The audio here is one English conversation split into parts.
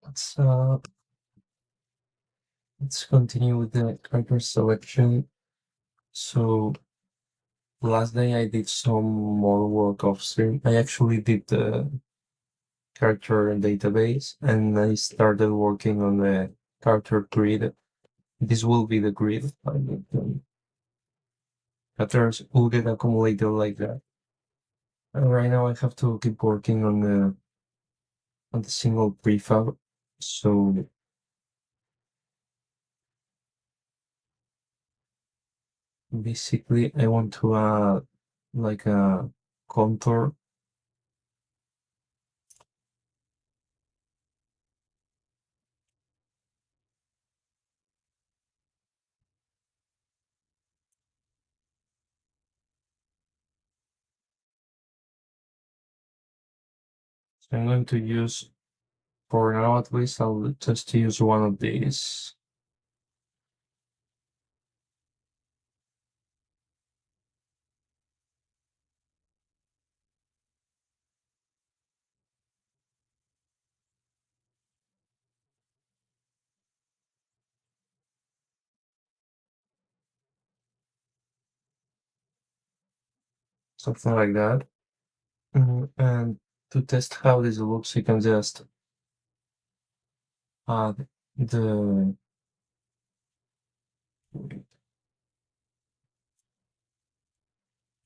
Let's uh, let's continue with the character selection. So last day I did some more work off stream. I actually did the character database and I started working on the character grid. This will be the grid. Characters will get accumulated like that. And right now I have to keep working on the single prefab. So basically I want to add like a contour. So I'm going to use, for now at least, I'll just use one of these. Something like that. And to test how this looks, you can just add the,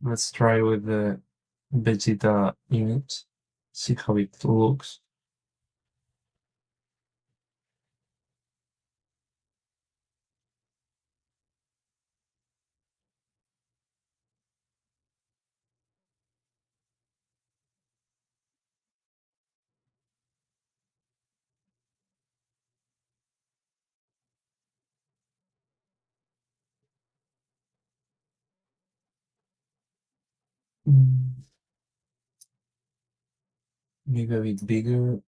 let's try with the Vegeta image, see how it looks. Mm, Maybe a bit bigger,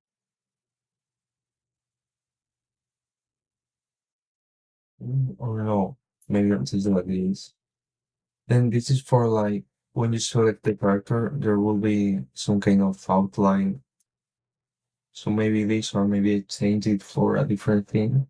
or no, maybe not just like this. Then this is for like, when you select the character, there will be some kind of outline. So maybe this, or maybe change it for a different thing.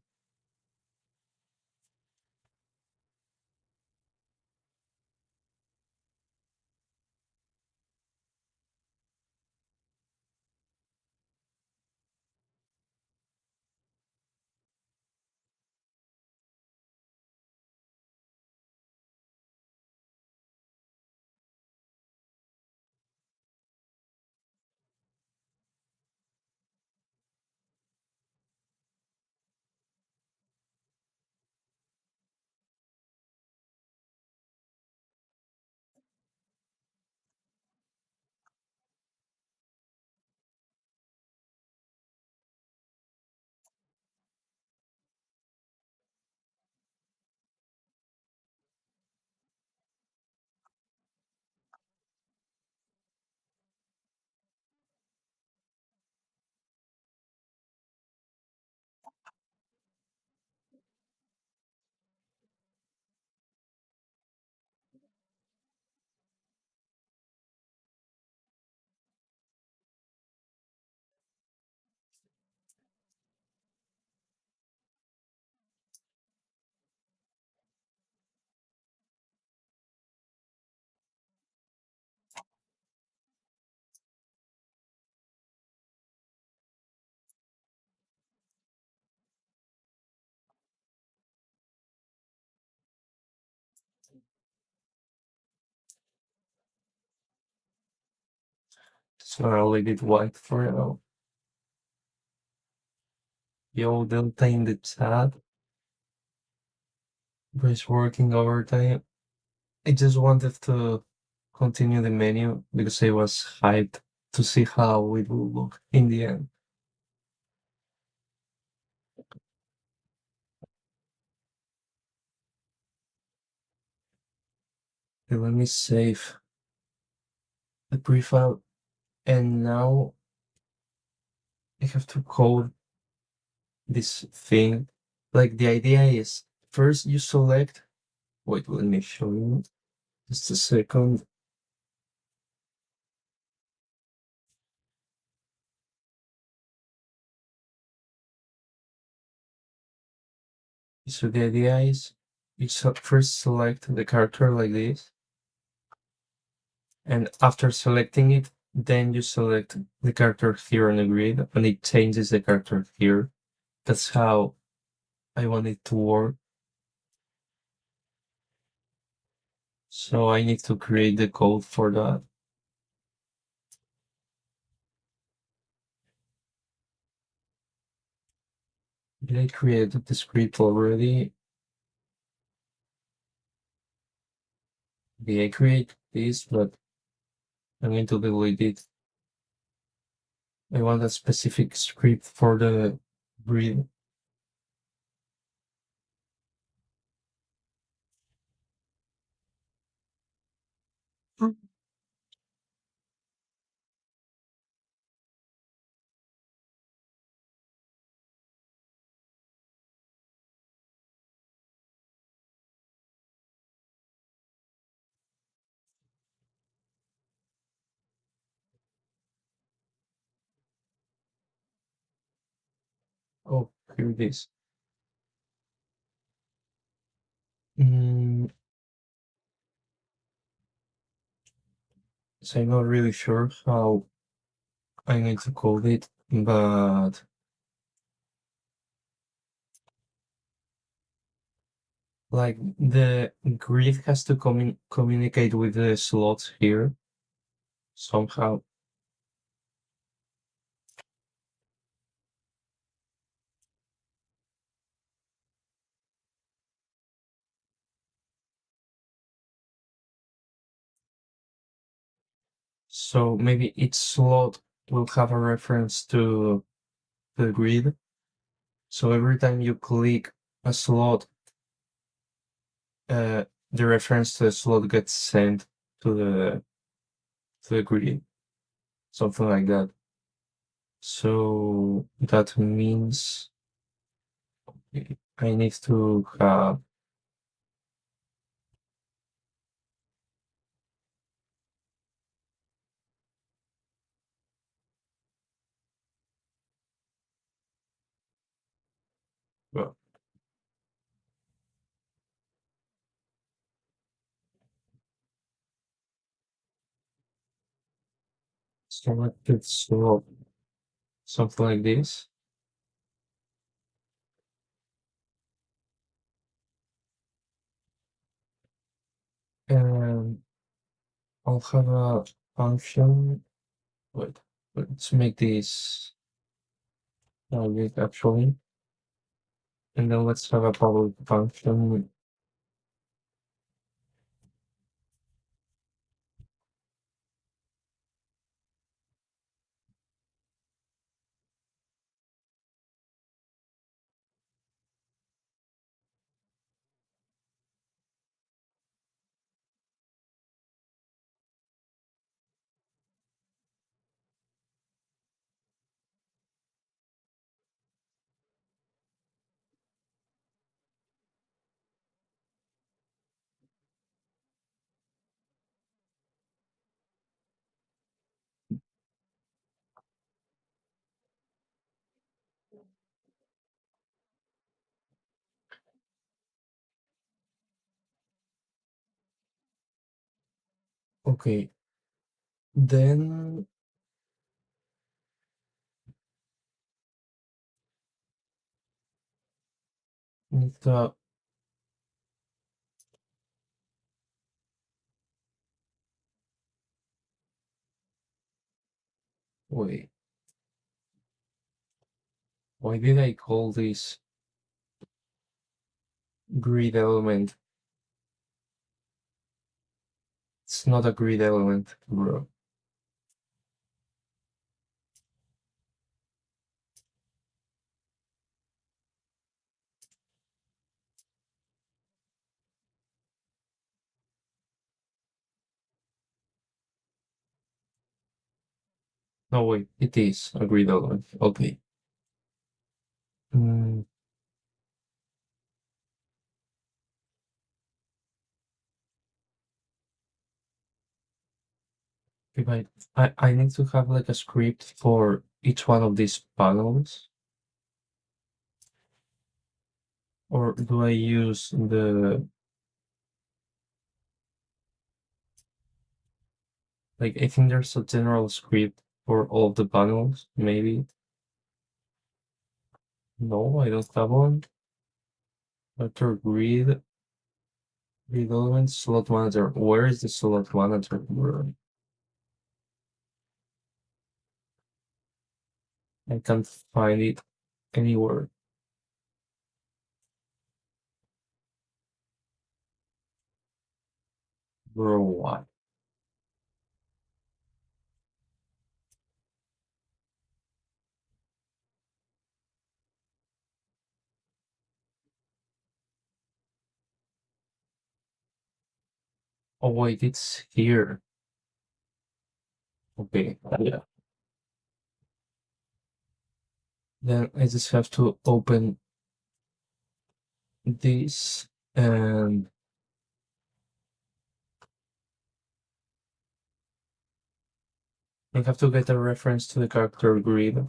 So I'll leave it white for now. Yo, Delta in the chat, but it's working overtime. I just wanted to continue the menu because I was hyped to see how it will look in the end. Okay, let me save the prefab, and now I have to code this thing. Like, the idea is, first you select, wait, let me show you, just a second. So the idea is you first select the character like this, and after selecting it, then you select the character here on the grid, and it changes the character here. That's how I want it to work. So I need to create the code for that. Did I create the script already? Did I create this? But I'm going to delete it. I want a specific script for the grid. Oh, here it is. Mm, so I'm not really sure how I'm going to code it, but like the grid has to communicate with the slots here somehow. So maybe each slot will have a reference to the grid. So every time you click a slot, uh, the reference to the slot gets sent to the grid, something like that. So that means I need to have, well, selected slot, something like this. And I'll have a function. Wait, let's make this big actually. And then let's have a public function. Okay, then the wait, why did I call this grid element? It's not a grid element, bro. No, wait, it is a grid element. Okay. Mm, if I need to have like a script for each one of these panels. Or do I use the, like, I think there's a general script for all the panels, maybe. No, I don't have one. After grid, grid elements, slot manager. Where is the slot manager? I can't find it anywhere. Bro, what? Oh wait, it's here. Okay, yeah. Then I just have to open this and I have to get a reference to the character grid.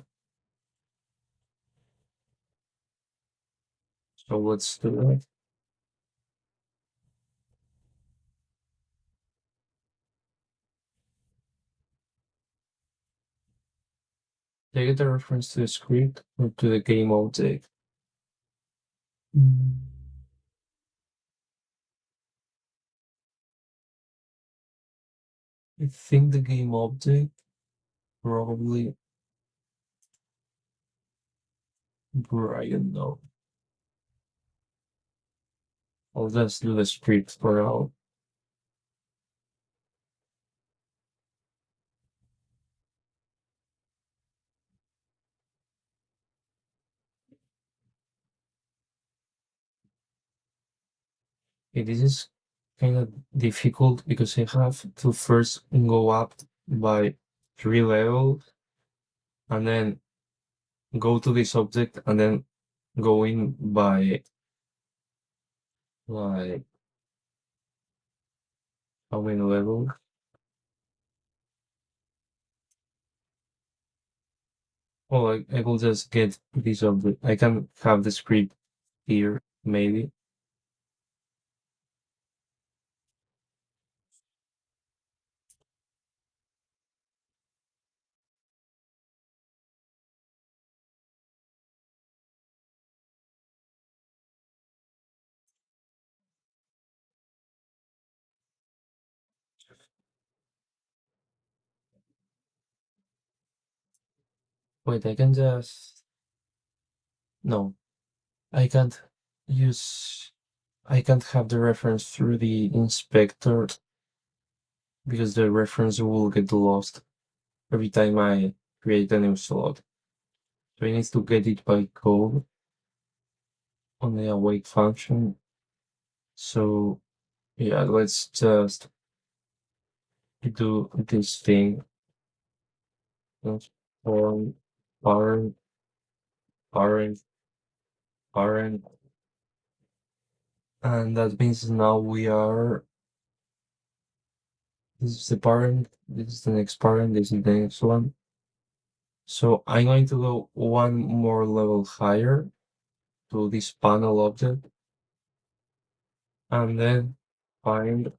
So let's do that. Did I get a reference to the script or to the game object? Mm, I think the game object probably Brian. No, I'll just do the script for now. This is kind of difficult because I have to first go up by 3 levels and then go to this object and then go in by like how many levels? Well, I will just get this object. I can have the script here, maybe. Wait, I can just. No, I can't use. I can't have the reference through the inspector because the reference will get lost every time I create a new slot. So I need to get it by code on the awake function. So yeah, let's just do this thing. Transform parent, parent, parent. And that means now we are, this is the parent, this is the next parent, this is the next one. So I'm going to go one more level higher to this panel object and then find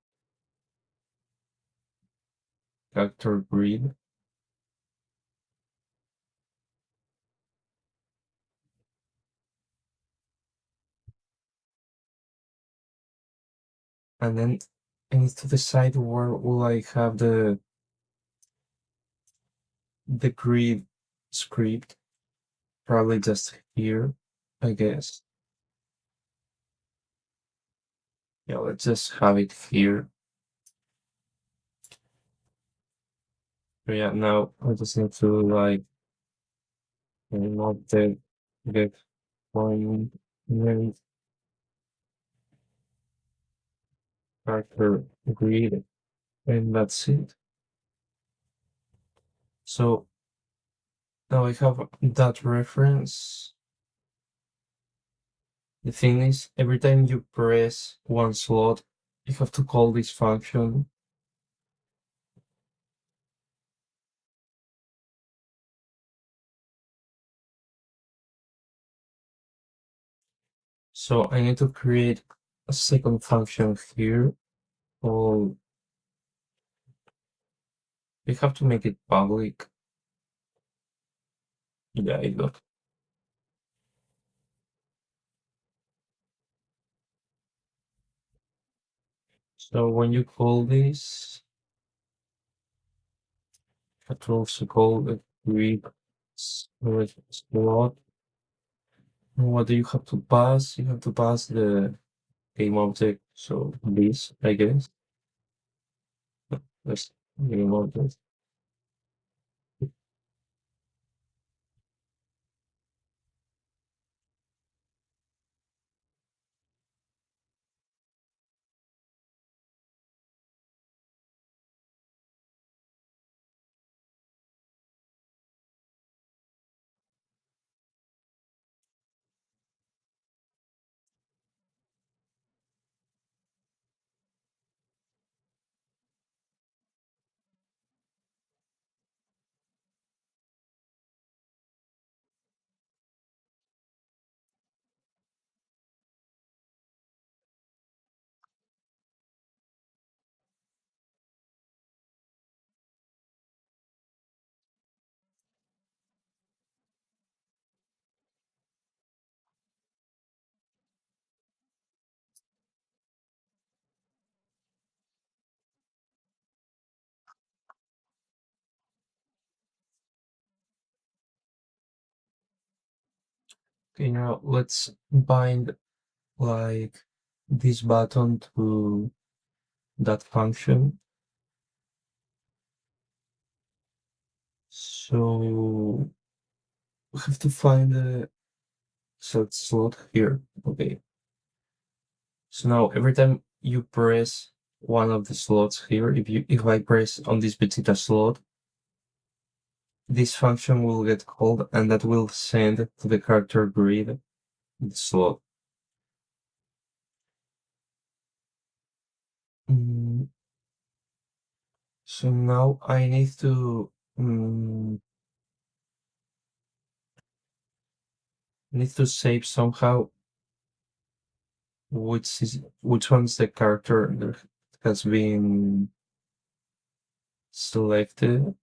character grid. And then I need to decide where will I have the grid script. Probably just here, I guess. Yeah, let's just have it here. So yeah, now I just need to like not get one name character grid, and that's it. So now I have that reference. The thing is, every time you press one slot, you have to call this function. So I need to create a second function here. Or we have to make it public. Yeah, I got. So when you call this, you have to also call the read slot. What do you have to pass? You have to pass the game object. So this, I guess. That's game object. Okay, now let's bind like this button to that function. So we have to find the set slot here. Okay. So now every time you press one of the slots here, if I press on this particular slot, this function will get called and that will send to the character grid the slot. Mm, so now I need to save somehow which one's the character that has been selected.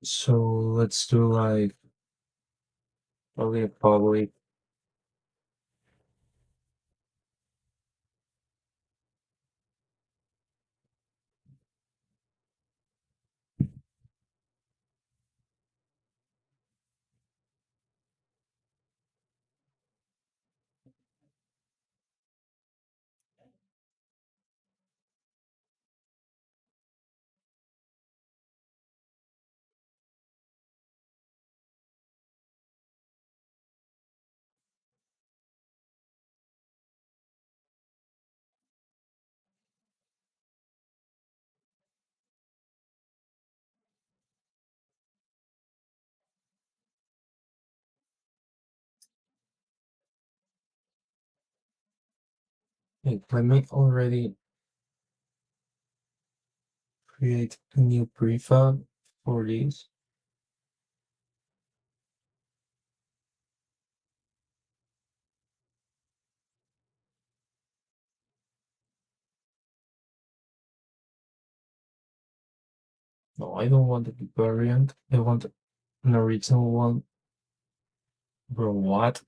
So let's do like probably a public. Let me already create a new prefab for this. No, I don't want a variant. I want an original one. Bro, what?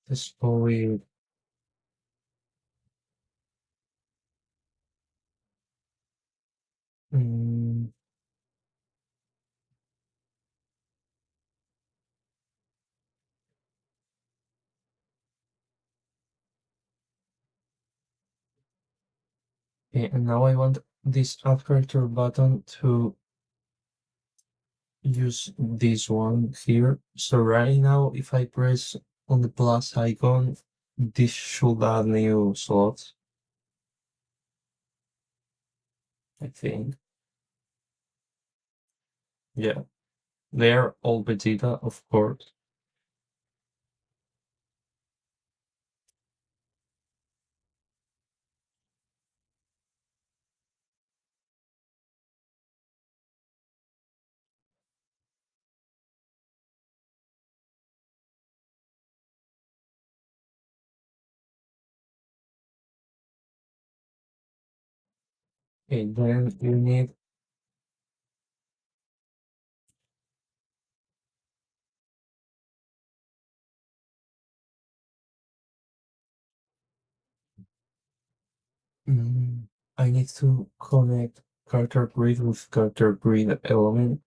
This probably. Mm, okay, and now I want this add character button to use this one here. So right now, if I press on the plus icon, this should add new slots, I think. Yeah. They are all Vegeta, of course. Okay, then you need mm, I need to connect character grid with character grid element.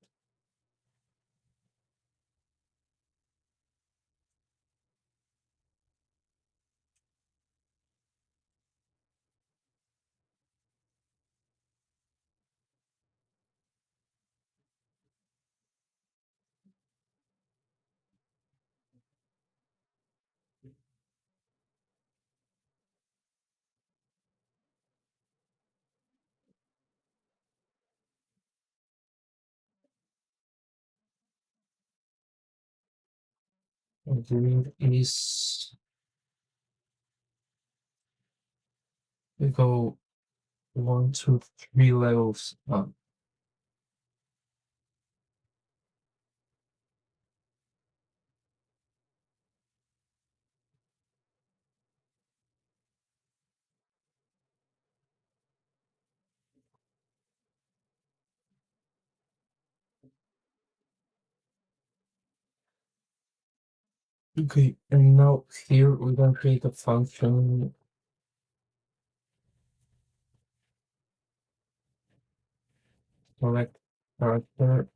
And grid is we go 1, 2, 3 levels up. Okay, and now here we can create a function select character,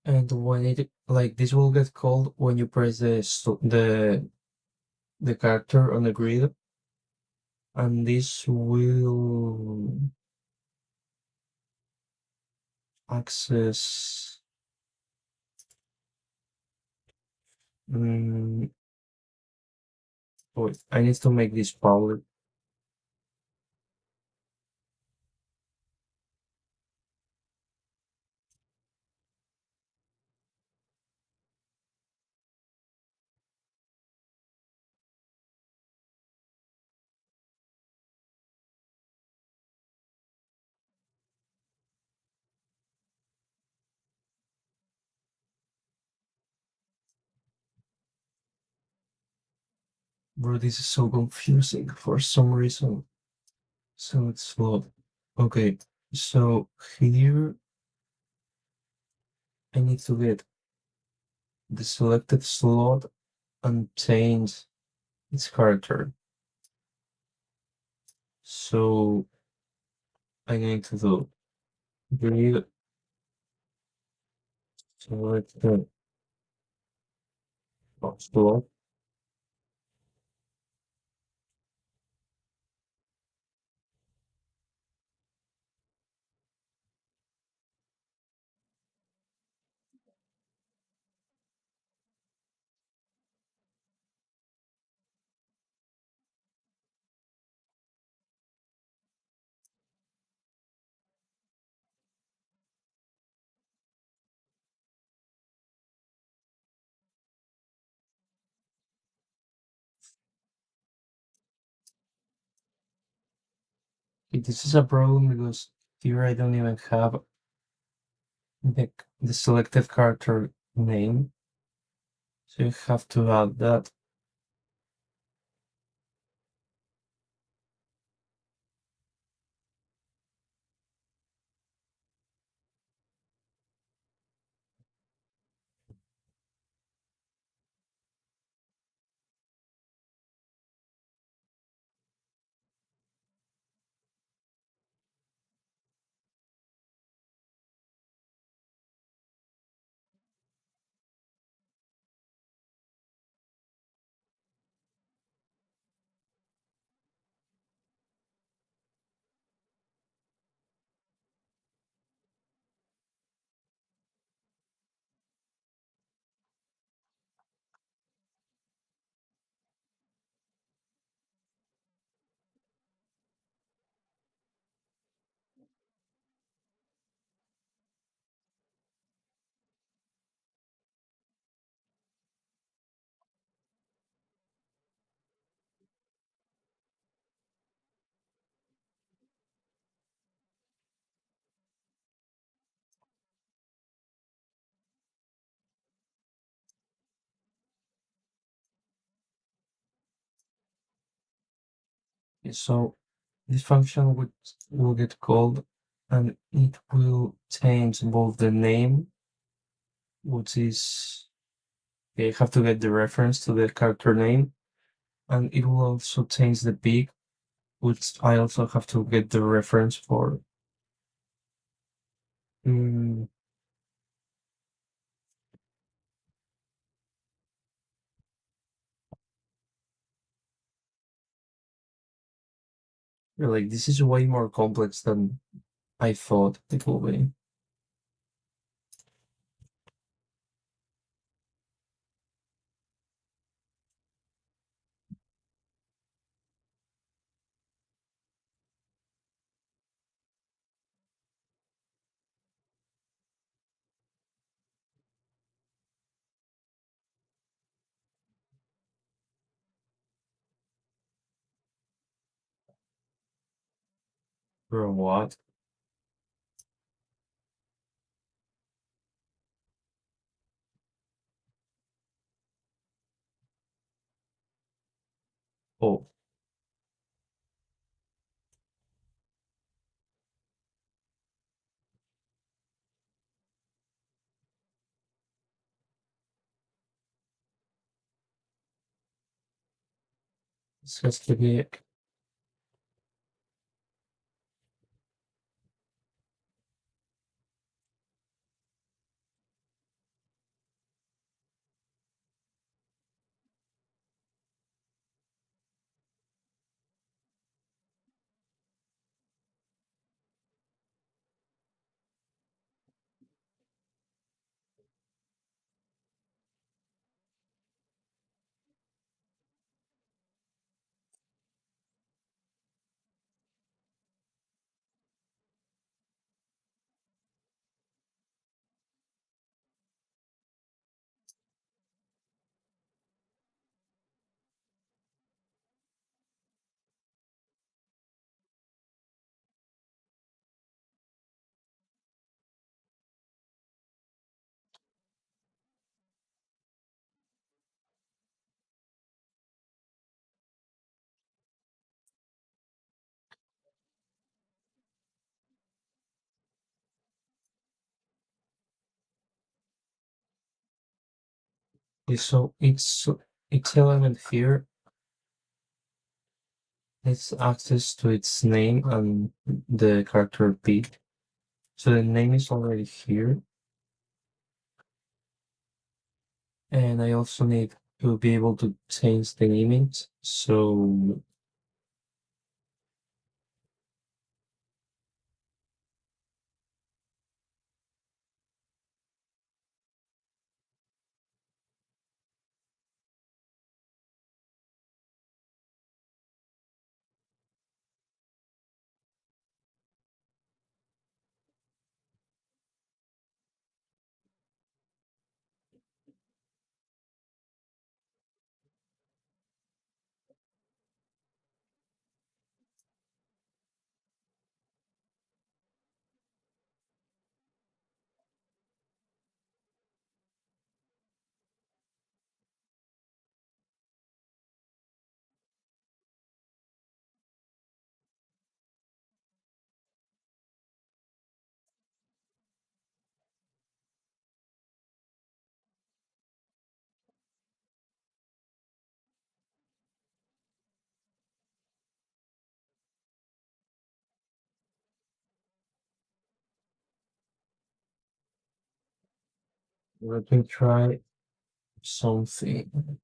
and when it like this will get called when you press the character on the grid, and this will access. Mm, wait, I need to make this public. Bro, this is so confusing for some reason. So it's slow. Okay, so here I need to get the selected slot and change its character. So I need to do grid selected slot. This is a problem because here I don't even have the selected character name. So you have to add that. So this function will get called and it will change both the name, which is you have to get the reference to the character name, and it will also change the peak, which I also have to get the reference for. Mm, like this is way more complex than I thought it would be. Bro, what? Oh, this has to be. So each element here has access to its name and the character P. So the name is already here, and I also need to be able to change the image. So let me try something.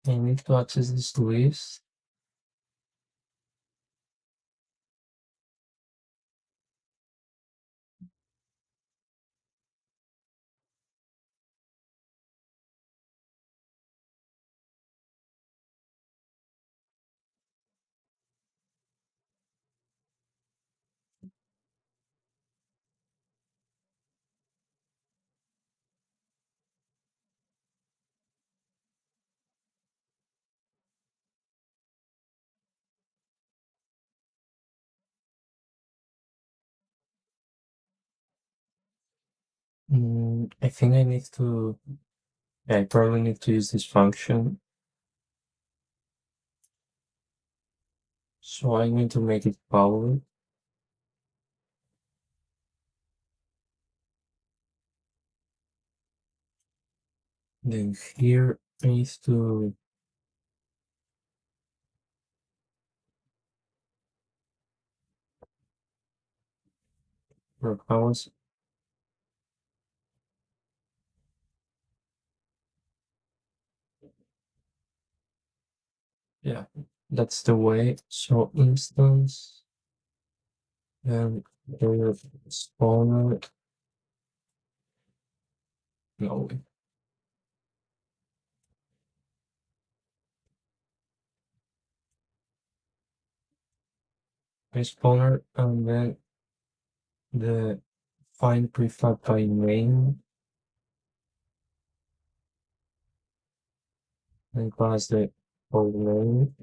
I need to access this list. I think I need to, yeah, I probably need to use this function. So I'm going to make it public. Then here I need to browse. Yeah, that's the way. So instance and the spawner. No, a spawner and then the find prefab by name and class the old name.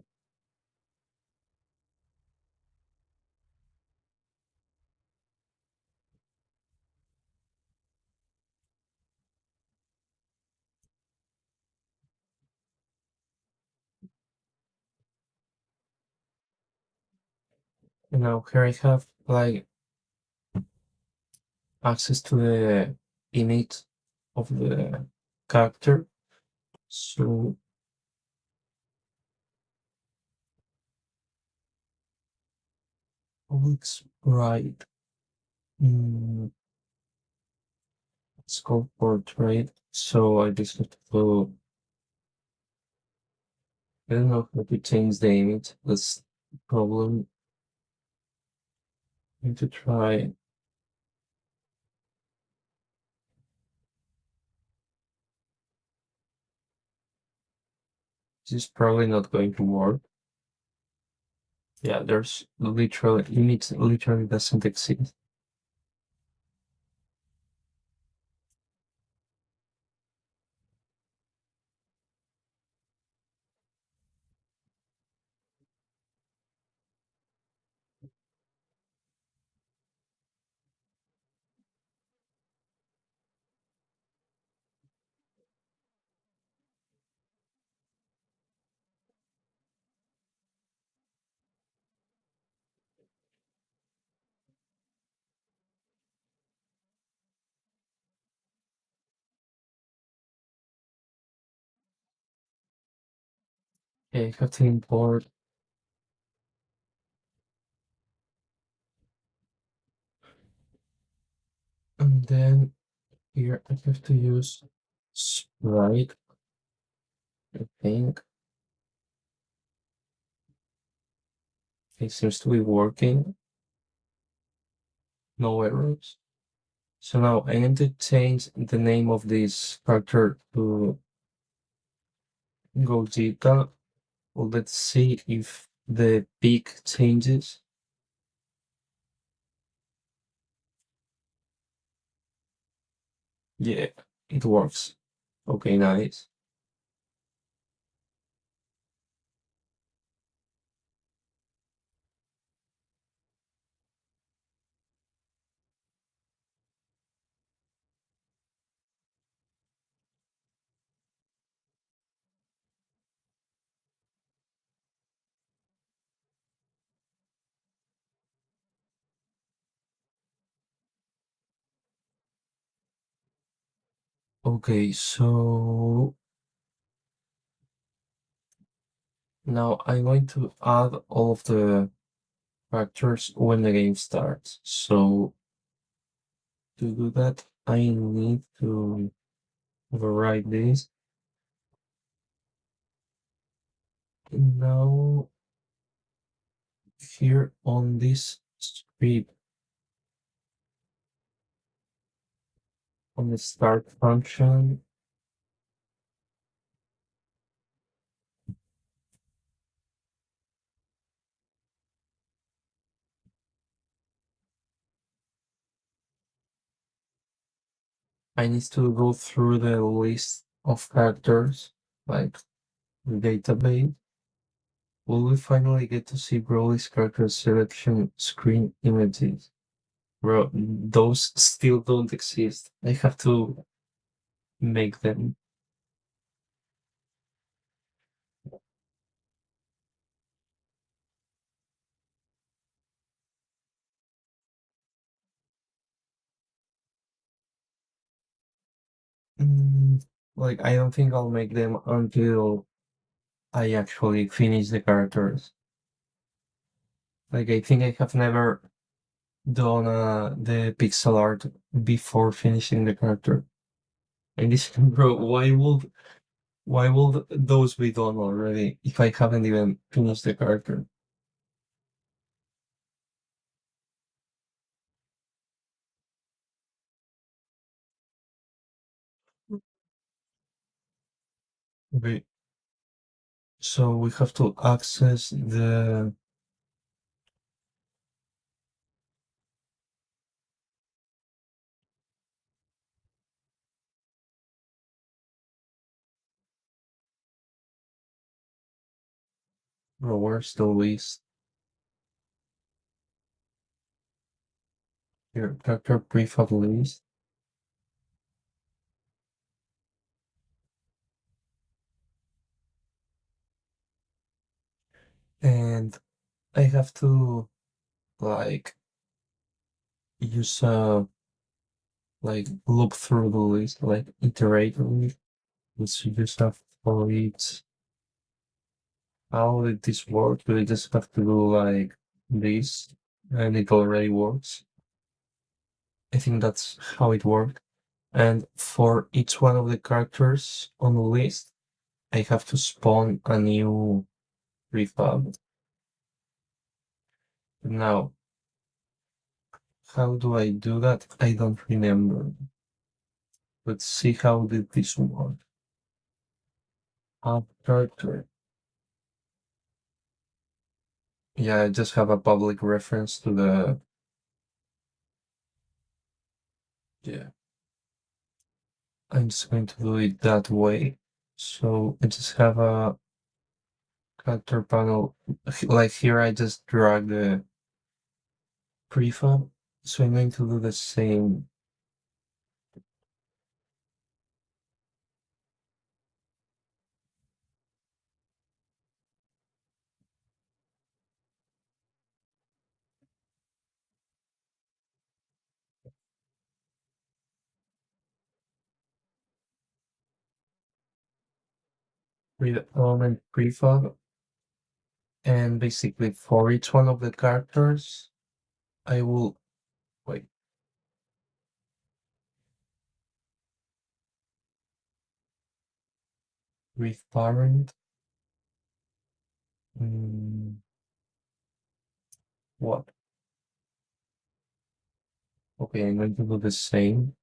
And now here I have like access to the init of the character. So looks right. It's called portrait. So I just have to, I don't know how to change the image. That's the problem. I need to try. This is probably not going to work. Yeah, there's literally, image literally doesn't exist. Okay, I have to import. And then here I have to use sprite, I think. It seems to be working. No errors. So now I need to change the name of this character to Gogeta. Well, let's see if the peak changes. Yeah, it works. Okay, nice. Okay, so now I'm going to add all of the factors when the game starts. So to do that, I need to override this. Now, here on this script, on the start function, I need to go through the list of characters, like the database. Will we finally get to see Broly's character selection screen images? Bro, those still don't exist. I have to make them. Mm, like, I don't think I'll make them until I actually finish the characters. Like, I think I have never done the pixel art before finishing the character. And this, bro, why would those be done already if I haven't even finished the character? Okay, so we have to access the bro, where's the list? Here, character prefab list. And I have to like use look through the list, like iterate on it. Let's use that for it. How did this work? Do I just have to do like this and it already works? I think that's how it worked. And for each one of the characters on the list, I have to spawn a new prefab. Now, how do I do that? I don't remember. Let's see how did this work. Add character. Yeah, I just have a public reference to the. Yeah, I'm just going to do it that way. So I just have a character panel. Like here, I just drag the prefab. So I'm going to do the same with element prefab. And basically, for each one of the characters, I will wait with parent. Mm, what? Okay, I'm going to do the same.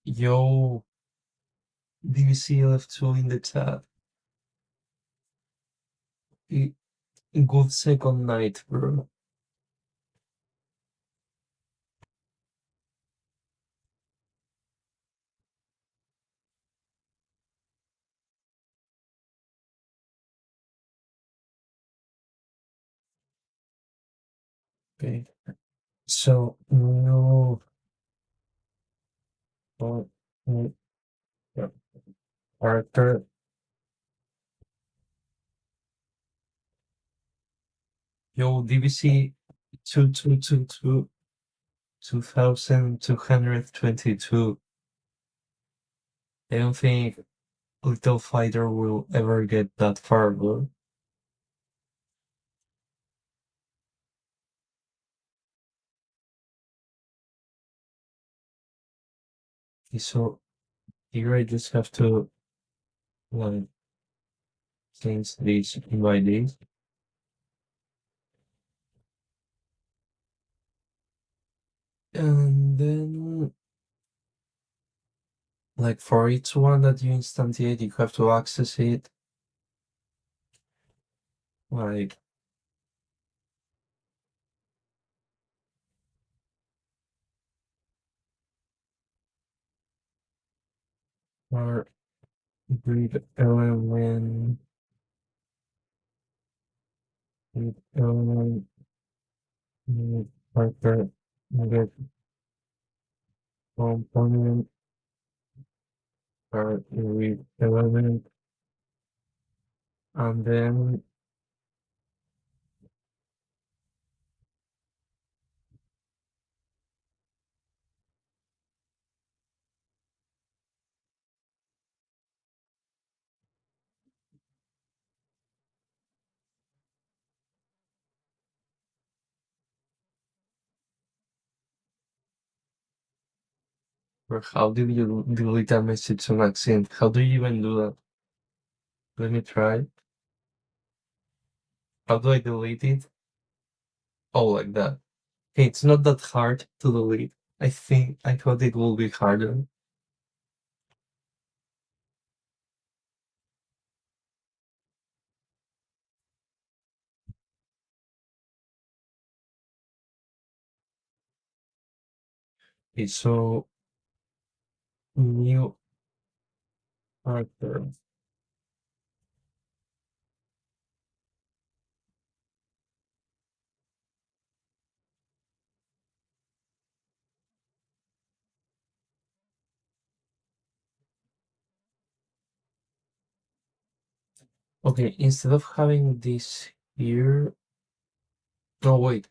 Yo, DBZ left 2 in the chat. Good second night, bro. Okay, so no, oh, no, yeah, character. Yo, DBC 2222 2222. I don't think little fighter will ever get that far, bro. Okay, so here I just have to like change this by this. And then like for each one that you instantiate, you have to access it like or read element, read element, read marker, get component, or read element, and then or how did you delete a message on accident? How do you even do that? Let me try. How do I delete it? Oh, like that. Okay, it's not that hard to delete. I thought it will be harder. Okay, so new character. Okay, instead of having this here, no wait.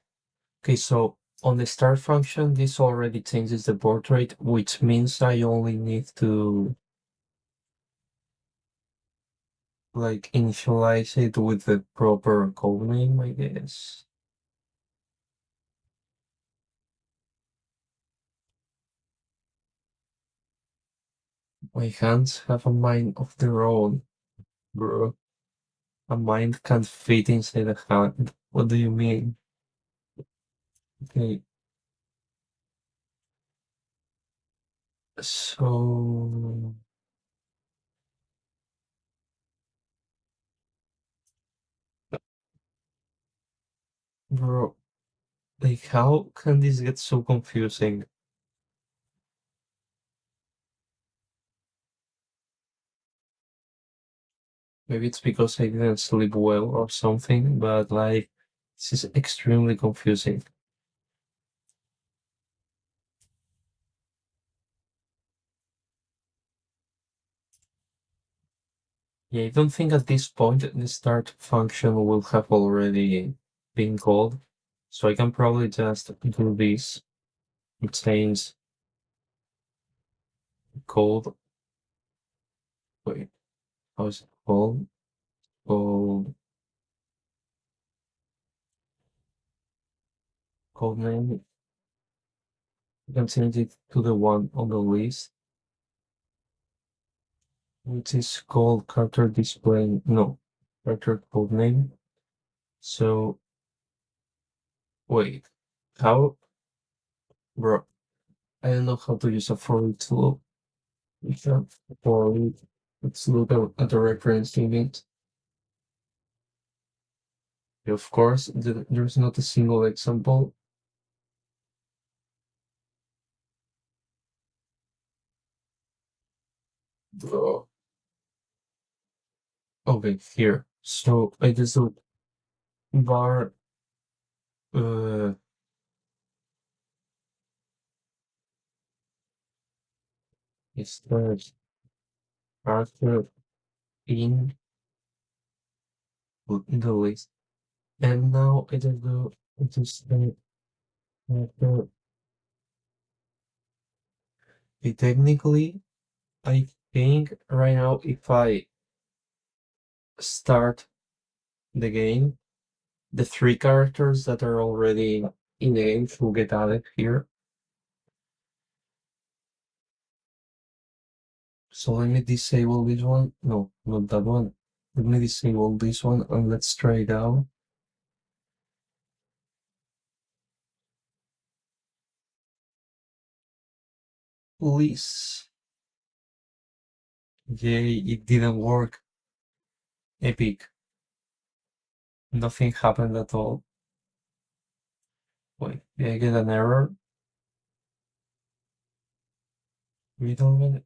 Okay, so on the start function, this already changes the portrait, which means I only need to like initialize it with the proper code name, I guess. My hands have a mind of their own, bro. A mind can't fit inside a hand. What do you mean? Okay, so, bro, like, how can this get so confusing? Maybe it's because I didn't sleep well or something, but like, this is extremely confusing. Yeah, I don't think at this point the start function will have already been called, so I can probably just do this and change code. Wait, how's it called? Code, code name. You can change it to the one on the list, which is called character display. No, character code name. So wait, how, bro? I don't know how to use a for each loop. It's not for each. Let's look at the reference image. Of course, there's not a single example. Bro. Okay, here. So I just do bar uh is the character in the list. And now I just character. Okay, technically I think right now if I start the game, the three characters that are already in the game will get added here. So let me disable this one. No, not that one. Let me disable this one and let's try it out. Please. Yay, it didn't work. Epic. Nothing happened at all. Wait, did I get an error? Middleman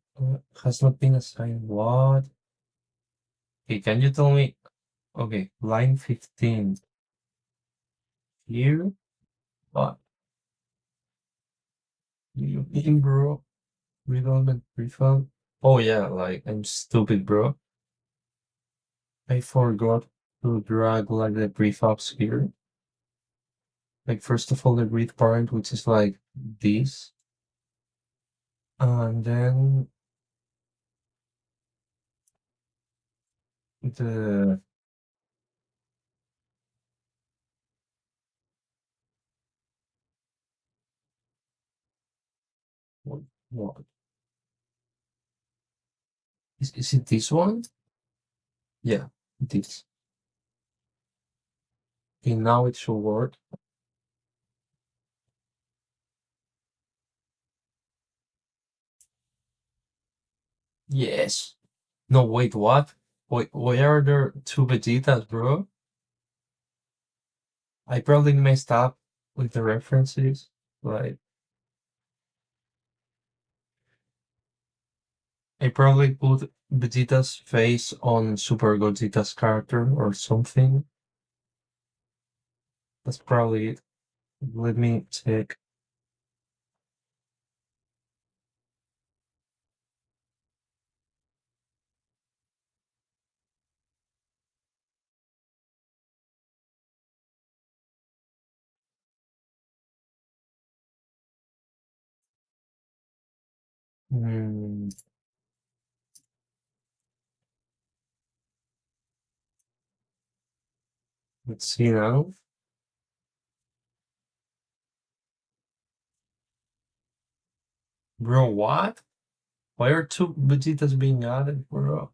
has not been assigned. What? Okay, can you tell me? Okay, line 15. Here? What do you mean, bro? Middleman prefab? Oh yeah, like I'm stupid, bro. I forgot to drag like the prefabs here. Like first of all the read parent, which is like this. And then the what, what? Is it this one? Yeah, this. Okay, now it should work. Yes. No, wait, what? Wait, why are there two Vegetas, bro? I probably messed up with the references. Like, I probably put Vegeta's face on Super Gogeta's character or something. That's probably it. Let me check. Hmm, let's see now. Bro, what? Why are two Vegetas being added, bro?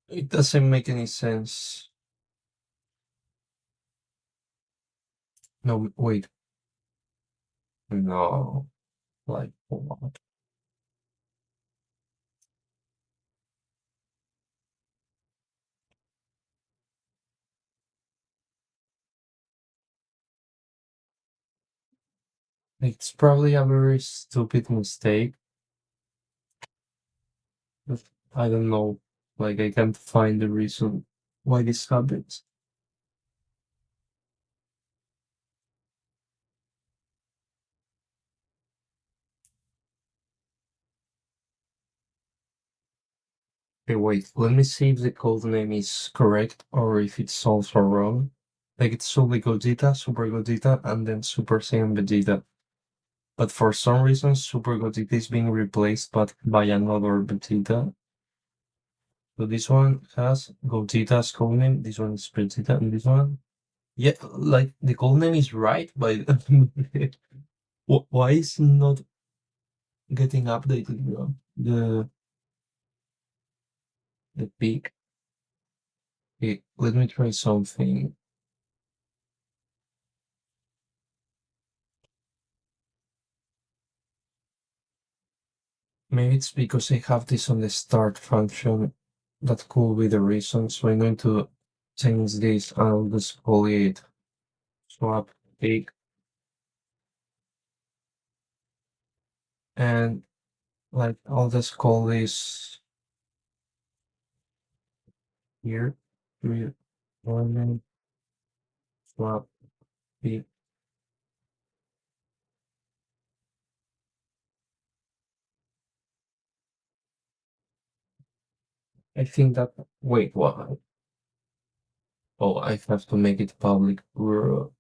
It doesn't make any sense. No, wait. No. Like, what? It's probably a very stupid mistake. But I don't know. Like, I can't find the reason why this happens. Okay, wait. Let me see if the code name is correct or if it's also wrong. Like, it's only Gogeta, Super Gogeta, and then Super Saiyan Vegeta. But for some reason, Super Gogeta is being replaced by another Vegeta. So this one has Gogeta's codename, this one is Vegeta, and this one. Yeah, like the codename is right, but why is it not getting updated, bro? The peak. Okay, let me try something. Maybe it's because I have this on the start function. That could be the reason. So I'm going to change this and I'll just call it swap peak. And like I'll just call this here. One swap peak. I think that wait, what? Oh, I have to make it public. Bro.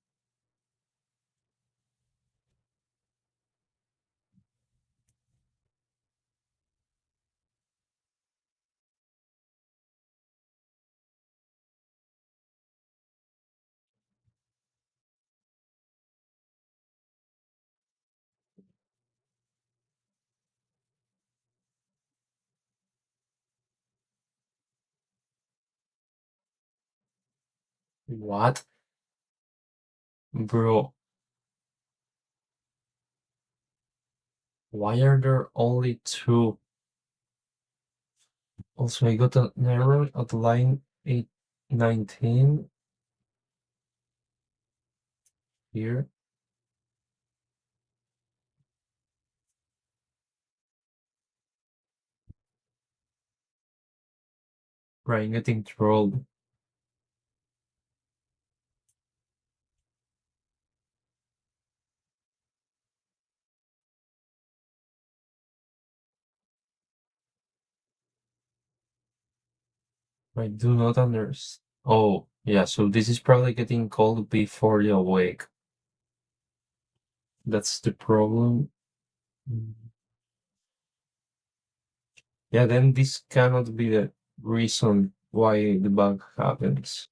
What? Bro, why are there only two? Also, I got an error at line 819 here. Right, getting trolled. I do not understand. Oh, yeah, so this is probably getting called before you awake. That's the problem. Mm. Yeah, then this cannot be the reason why the bug happens.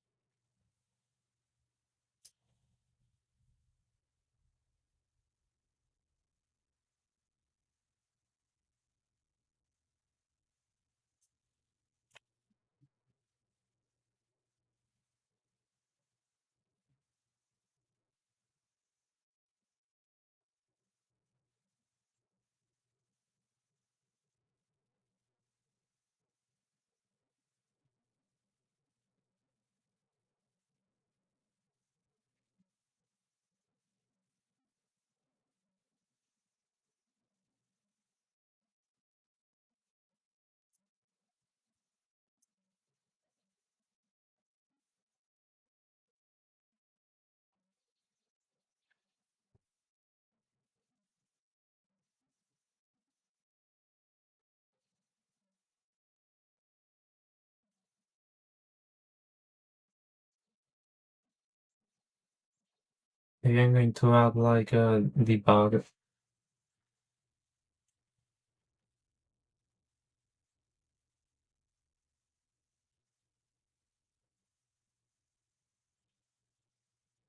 Maybe I'm going to add like a debug.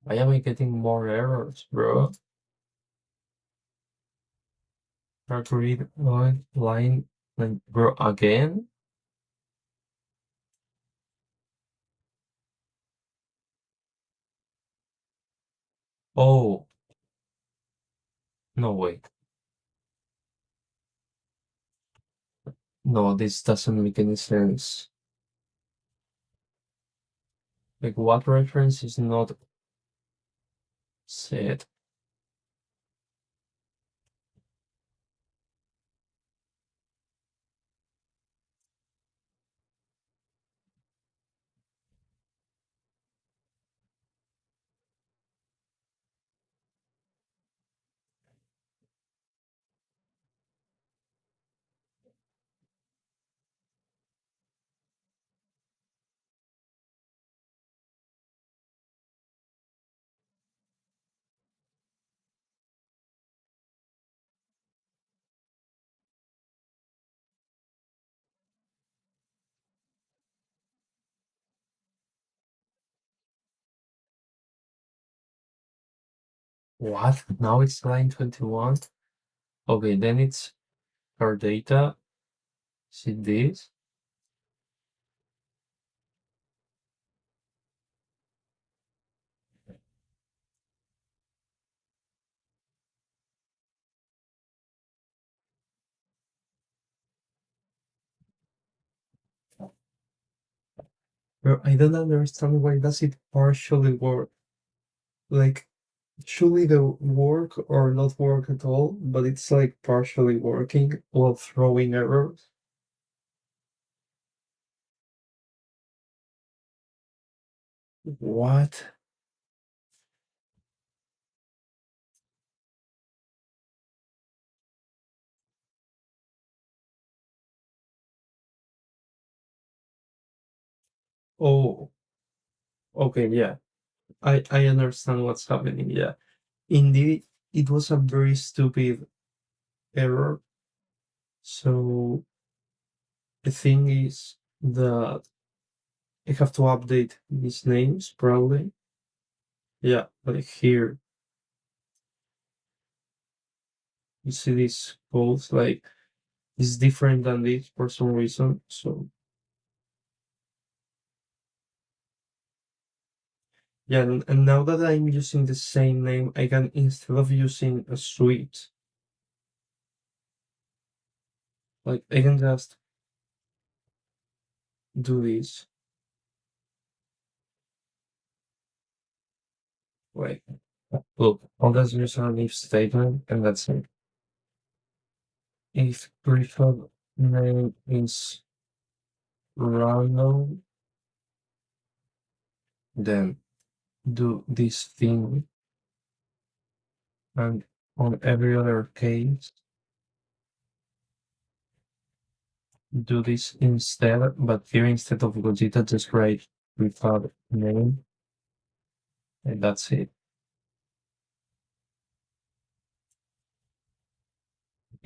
Why am I getting more errors, bro? Start to read line, like, bro, again? Oh, no, wait. No, this doesn't make any sense. Like, what reference is not said? What? Now it's line 21? Okay, then it's our data. See this? Bro, I don't understand why does it partially work. Like, should either work or not work at all, but it's like partially working while throwing errors. What? Oh, okay, yeah. I understand what's happening, yeah. Indeed, it was a very stupid error. So the thing is that I have to update these names probably. Yeah, like here you see these codes like it's different than this for some reason. So Yeah, and now that I'm using the same name, I can, instead of using a suite, like I can just do this. Wait, look, all that's using if statement, and that's it. If preferred name is random, then do this thing, and on every other case, do this instead, but here instead of Gogeta, just write preferred name, and that's it.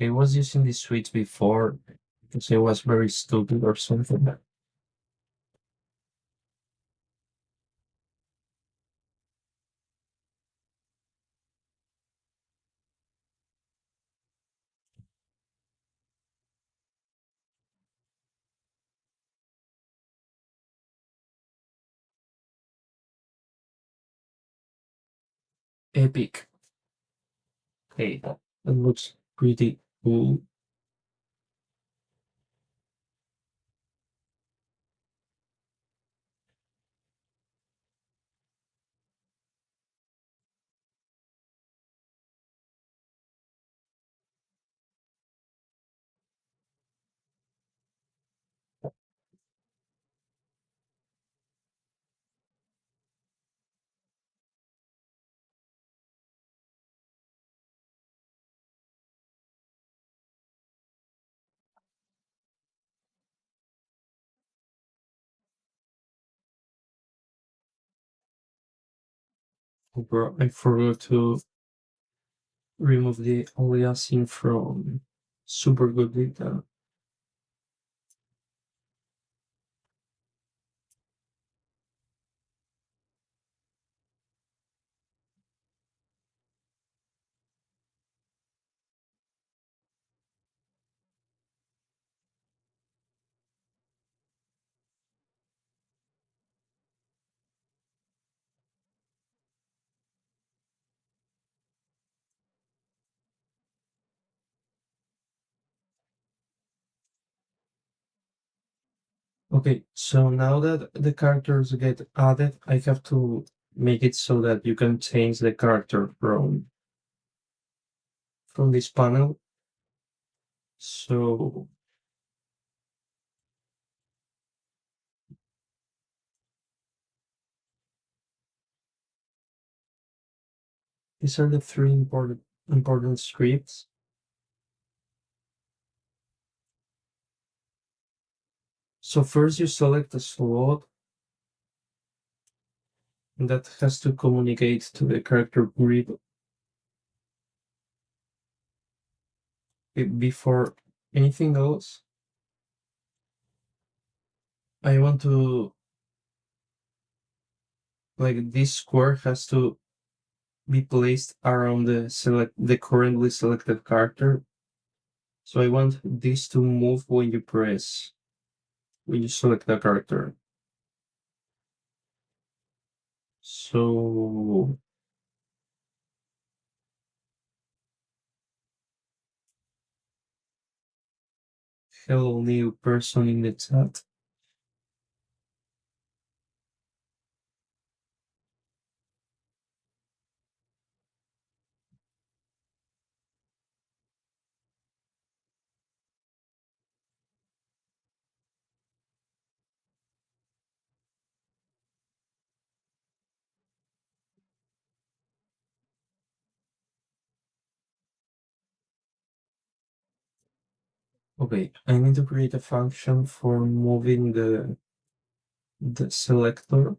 I was using this switch before because it was very stupid or something. Epic. Hey, that looks pretty cool. Bro, I forgot to remove the aliasing from super good data. Okay, so now that the characters get added, I have to make it so that you can change the character from this panel. So these are the three important scripts. So first you select a slot that has to communicate to the character grid before anything else. I want to, like, this square has to be placed around the currently selected character. So I want this to move when you select the character. So hello new person in the chat. Okay, I need to create a function for moving the selector.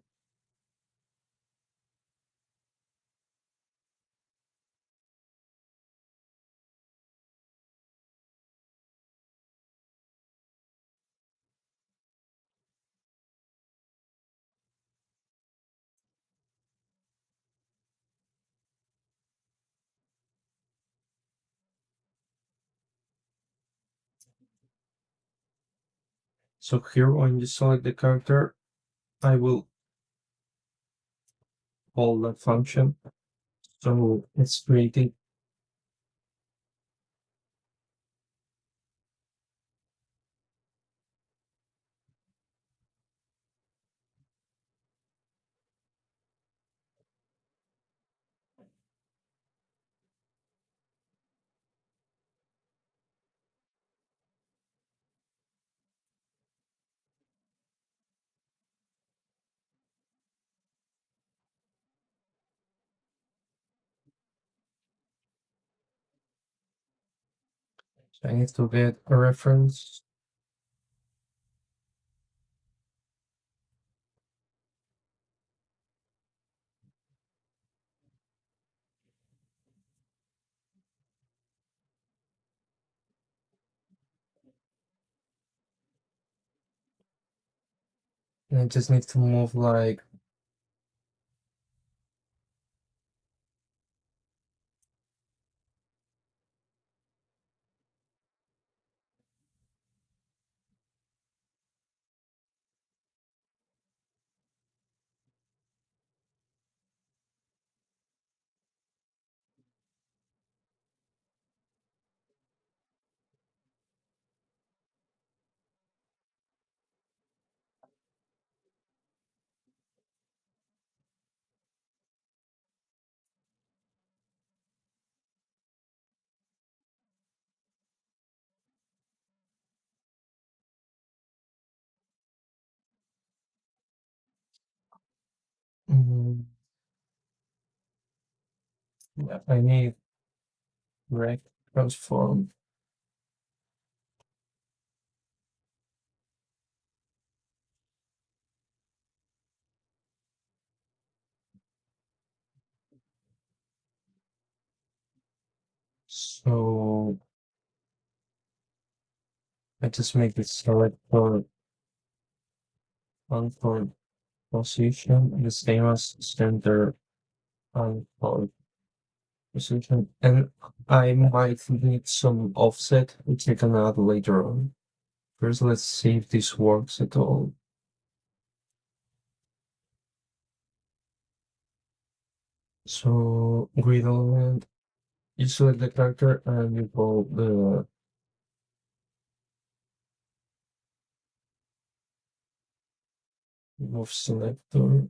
So here when you select the character, I will call that function. So let's create it. So I need to get a reference. And I just need to move like mm, yeah, I need rect transform. So I just make the selector on for position the same as center on for position. And I might need some offset, which I can add later on. First, let's see if this works at all. So grid element, you select the character and you call the move selector.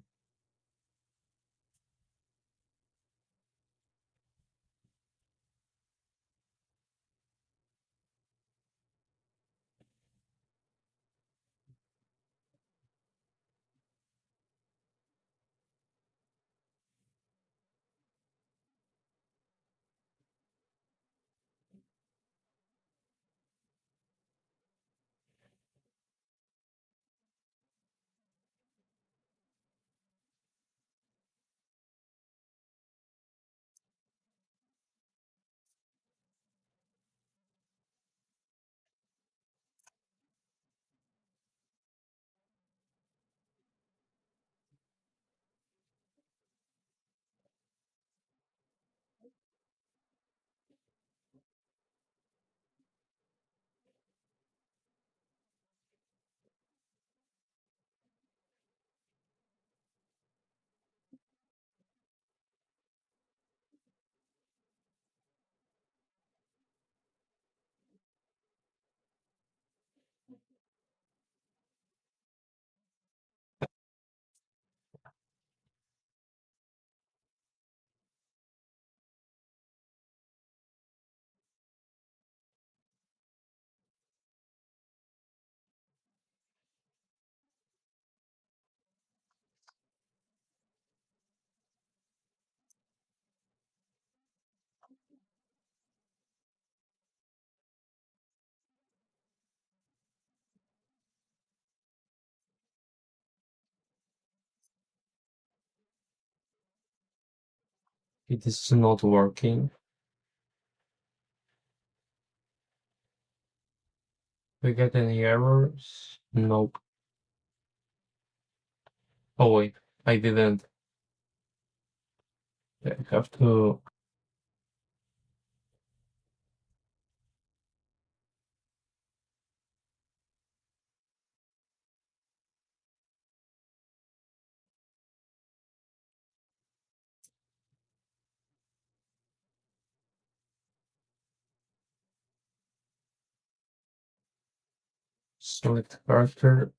It is not working. We get any errors? Nope. Oh wait, I didn't. I have to. Select character.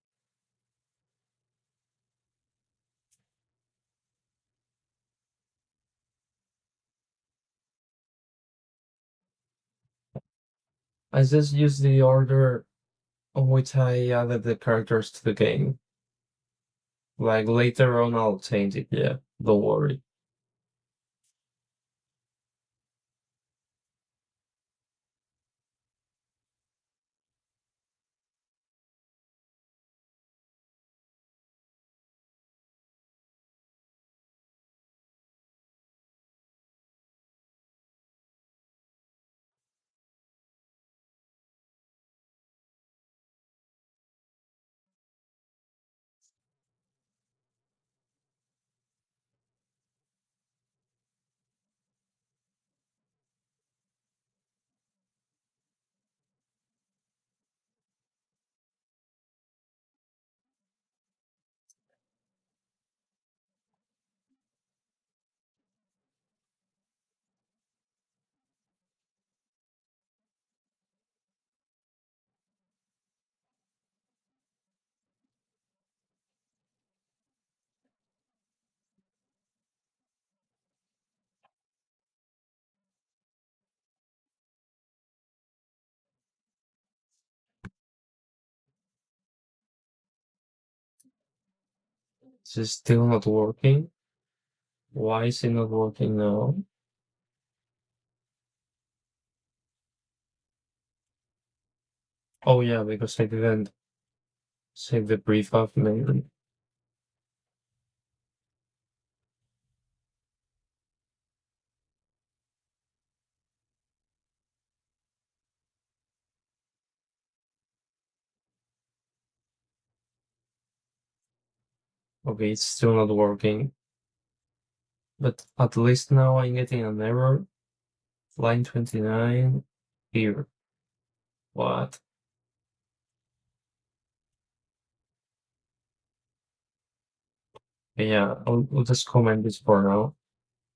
I just use the order on which I added the characters to the game. Like later on, I'll change it. Yeah, don't worry. It's still not working. Why is it not working now? Oh yeah, because I didn't save the prefab maybe. Okay, it's still not working. But at least now I'm getting an error. Line 29 here. What? Yeah, I'll just comment this for now.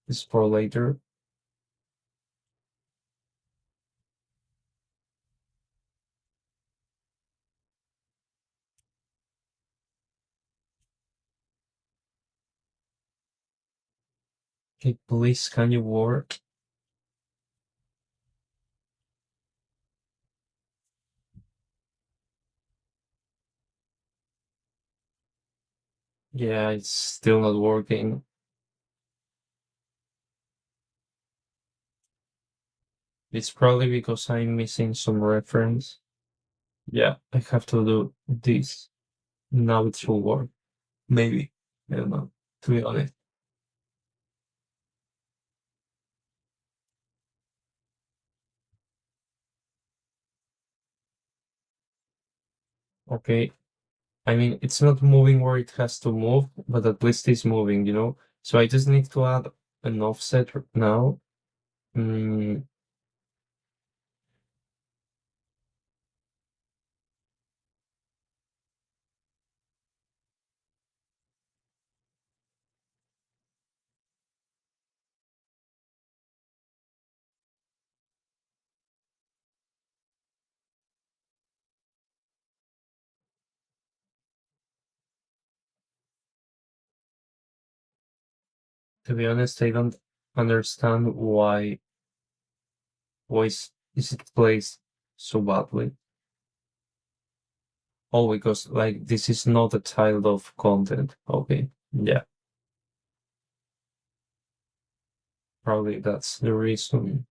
This for later. Okay, please, can you work? Yeah, it's still not working. It's probably because I'm missing some reference. Yeah, I have to do this. Now it should work. Maybe. I don't know, to be honest. Okay. I mean, it's not moving where it has to move, but at least it's moving, you know? So I just need to add an offset now. Mm, to be honest, I don't understand why is it placed so badly. Oh, because like this is not a child of content. Okay. Yeah, probably that's the reason.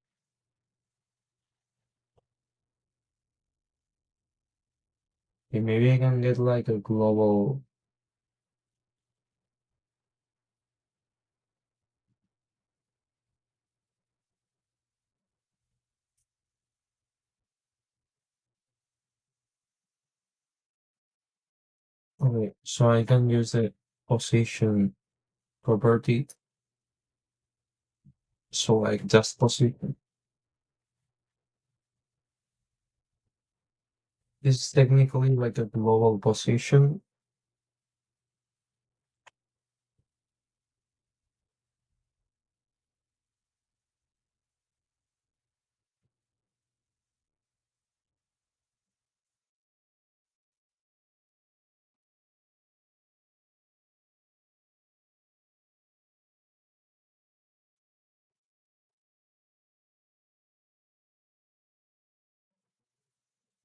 Okay, maybe I can get like a global. Okay, so I can use the position property. So like just position. This is technically like a global position.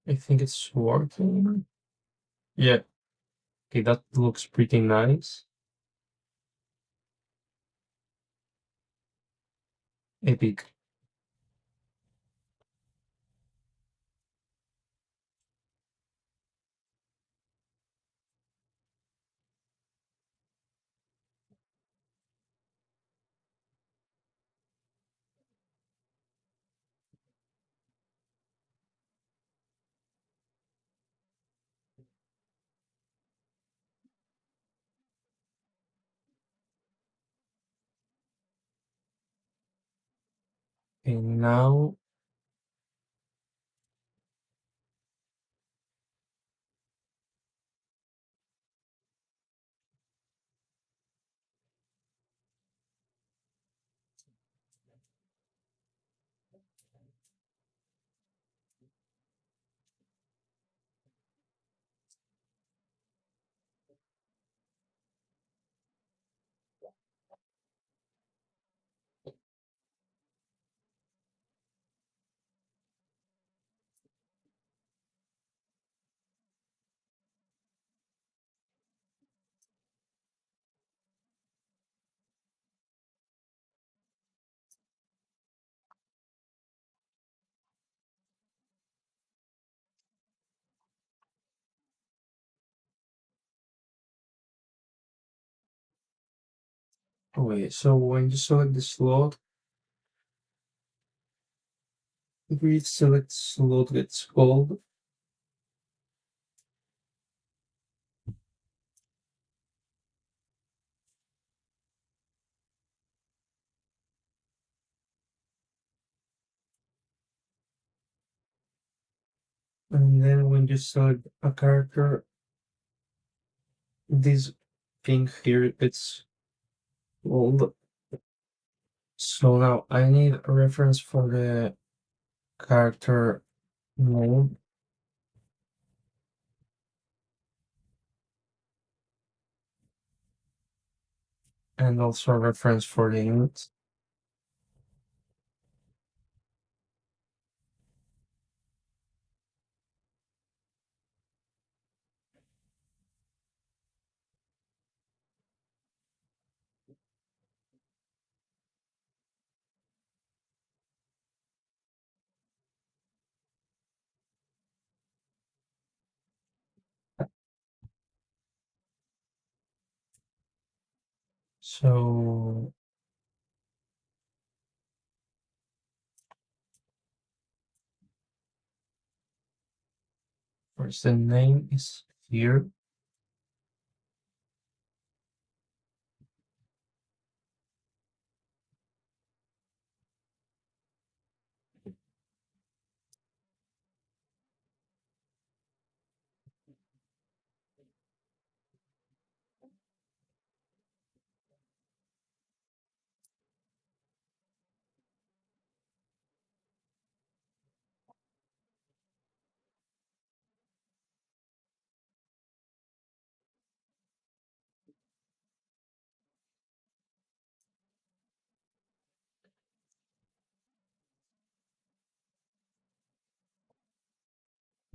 I think it's working. Yeah, okay, that looks pretty nice. Epic. And now, wait, so when you select the slot, we select slot gets called, and then when you select a character, this thing here it's called. So now I need a reference for the character name and also a reference for the unit. So first the name is here,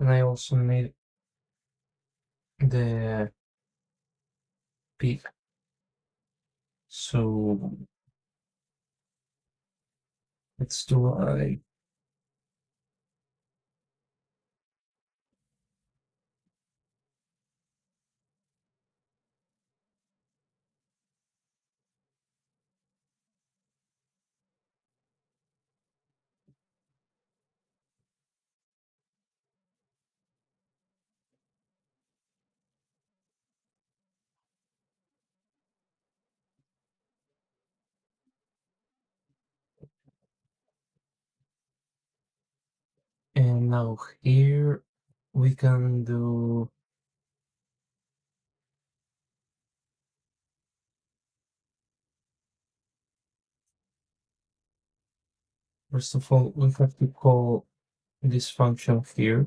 and I also need the peak. So let's do I and now here we can do first of all we have to call this function here.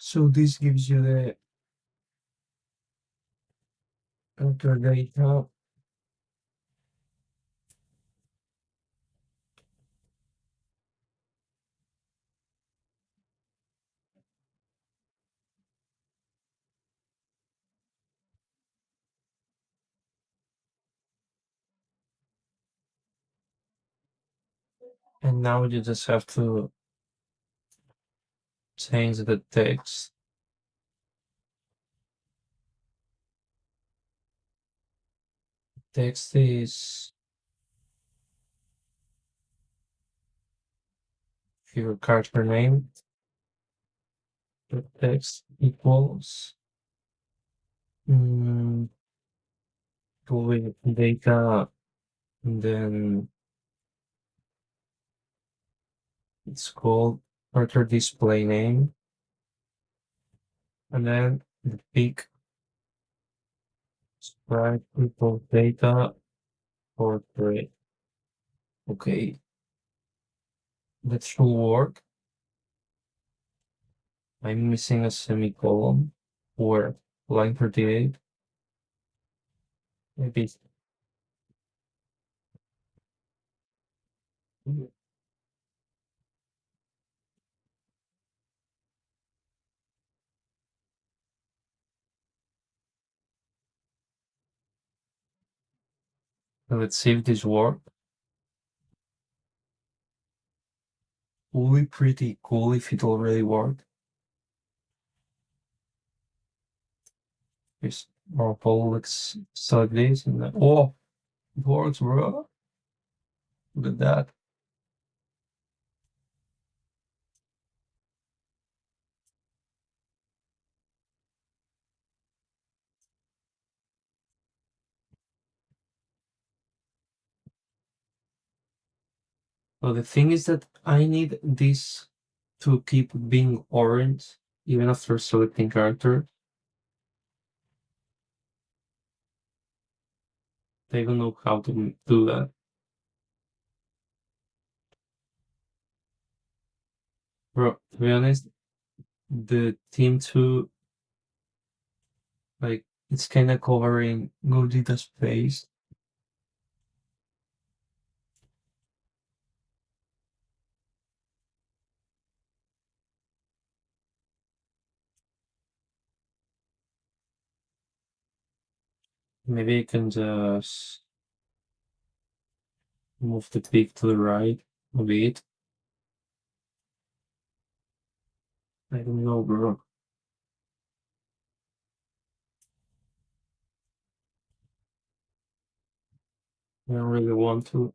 So this gives you the character data, and now you just have to change the text. Text is your character name. The text equals mm, with data, and then it's called character display name, and then the peak sprite equals data portrait. Okay, that should work. I'm missing a semicolon. Where? Line 38? Maybe. Let's see if this works. Would be pretty cool if it already worked. Just our poll looks like this, and then, oh, it works, bro. Look at that. Well, the thing is that I need this to keep being orange even after selecting character. I don't know how to do that. Bro, to be honest, the team 2, like, it's kind of covering Gordita's face. Maybe I can just move the peak to the right a bit. I don't know, bro. I don't really want to.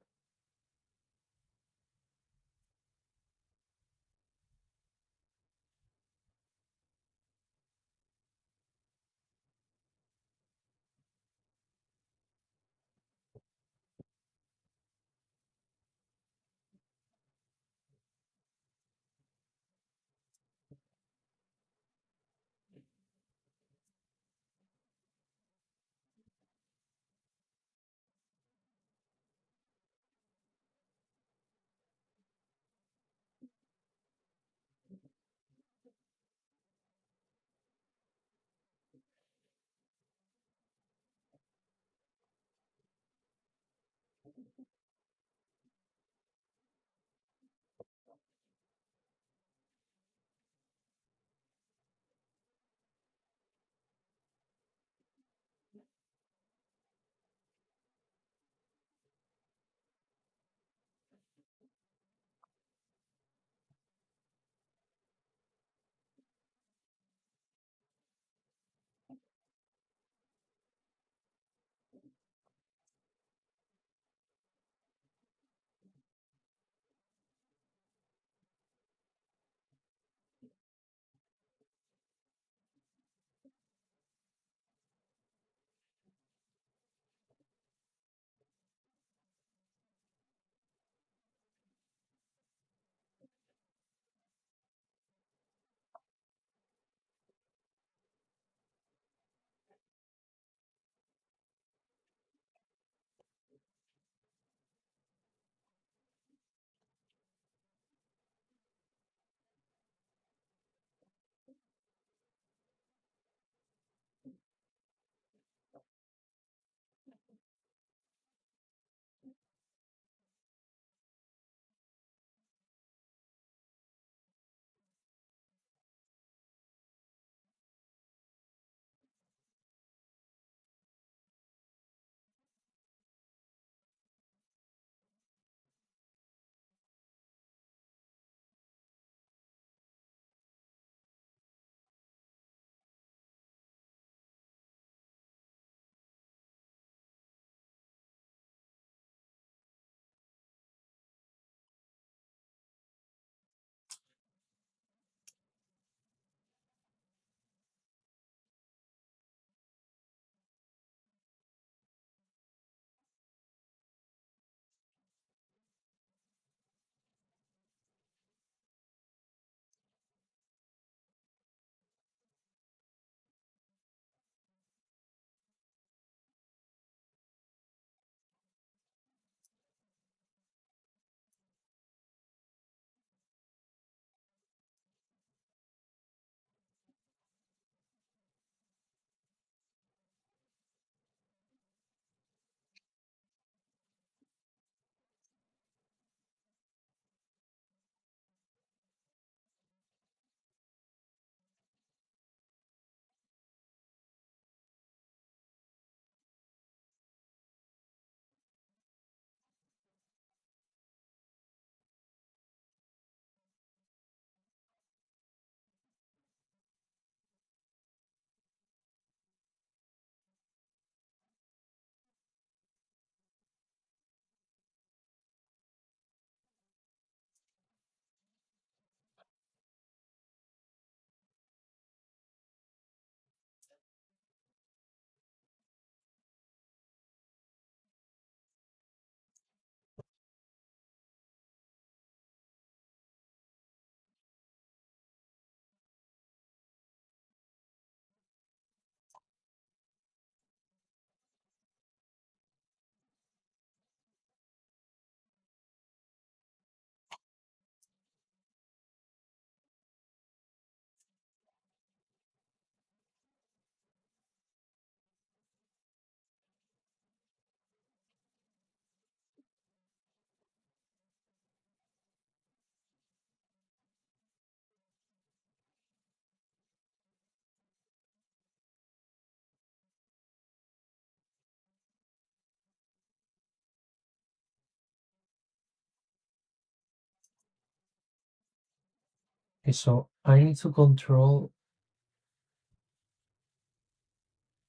Okay, so I need to control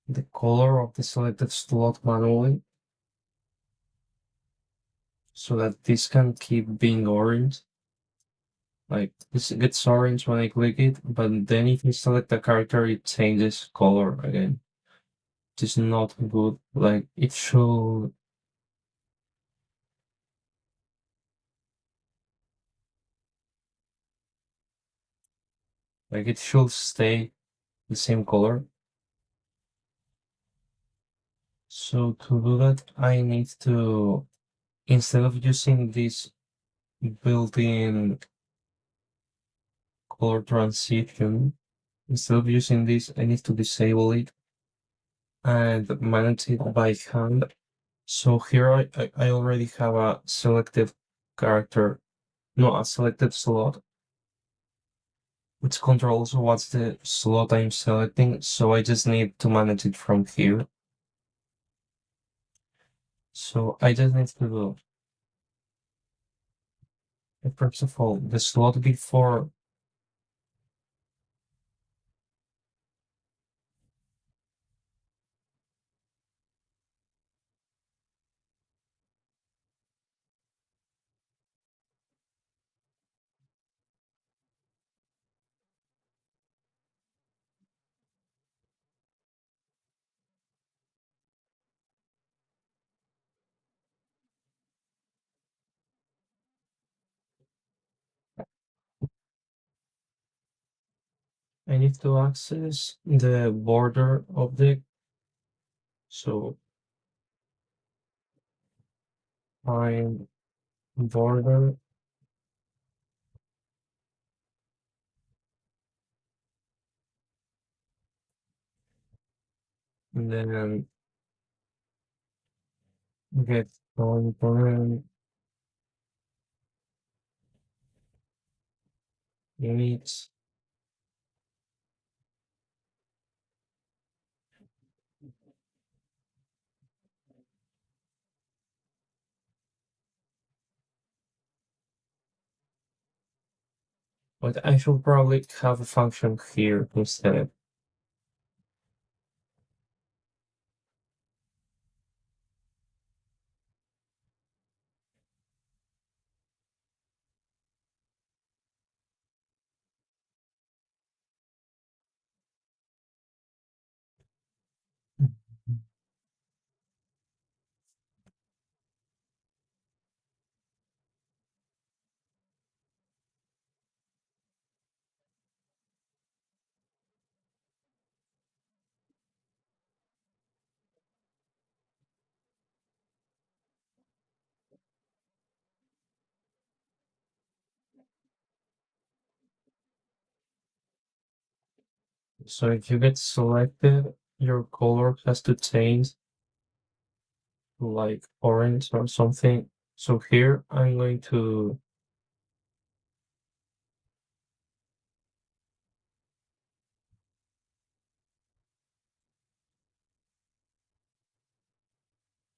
the color of the selected slot manually so that this can keep being orange. Like this gets orange when I click it, but then if you select a character, it changes color again. Which is not good. Like it should stay the same color. So to do that, I need to, instead of using this built-in color transition, instead of using this, I need to disable it and manage it by hand. So here I already have a selected character, no, a selected slot, which controls what's the slot I'm selecting. So I just need to manage it from here. So I just need to do, first of all, the slot before. I need to access the border object. So find border, and then get component units. But I should probably have a function here instead. So if you get selected, your color has to change to like orange or something. So here I'm going to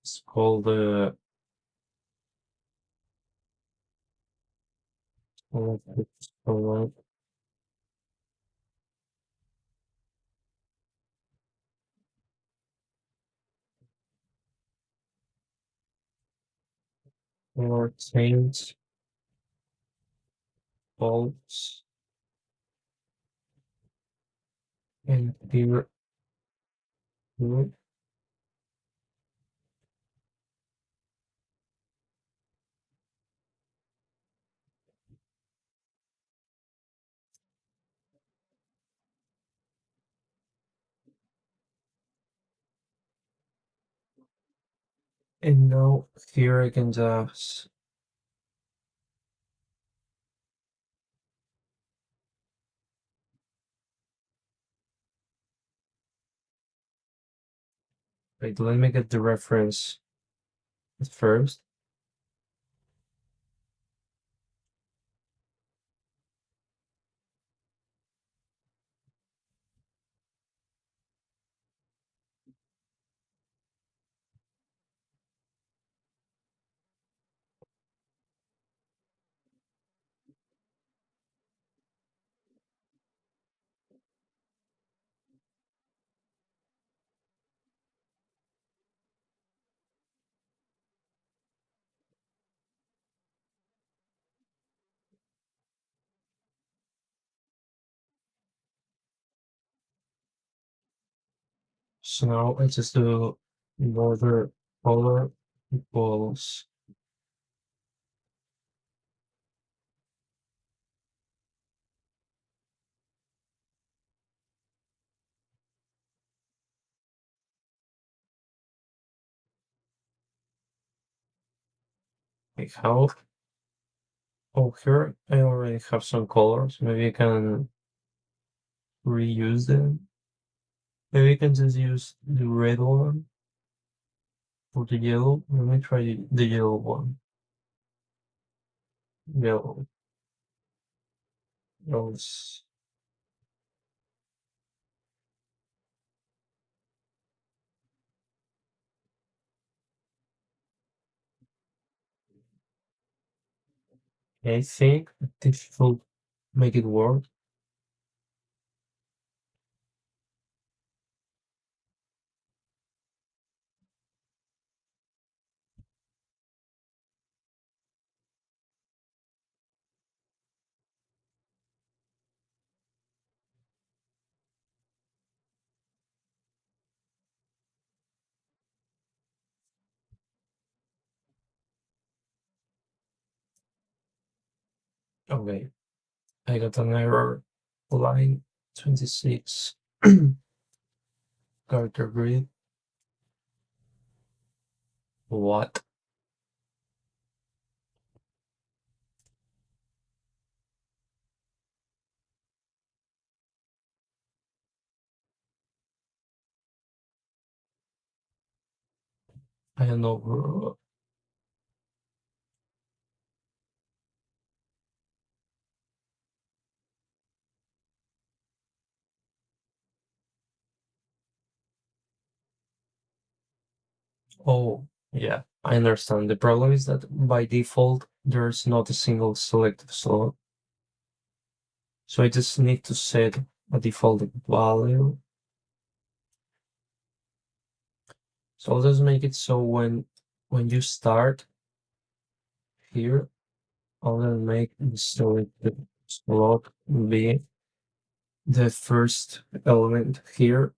it's called the color change bolts and here. And now here I can just, wait, let me get the reference at first. So now I just do border color equals. Like how? Oh, here I already have some colors. Maybe I can reuse them. Maybe I can just use the red one or the yellow. Let me try the yellow one. Yellow. Rose. I think this should make it work. Okay, I got an error. Line 26. Character grid. What? I don't know, bro. Oh, yeah, I understand. The problem is that by default, there's not a single selective slot. So I just need to set a default value. So I'll just make it so when you start here, I'll then make the selected slot be the first element here.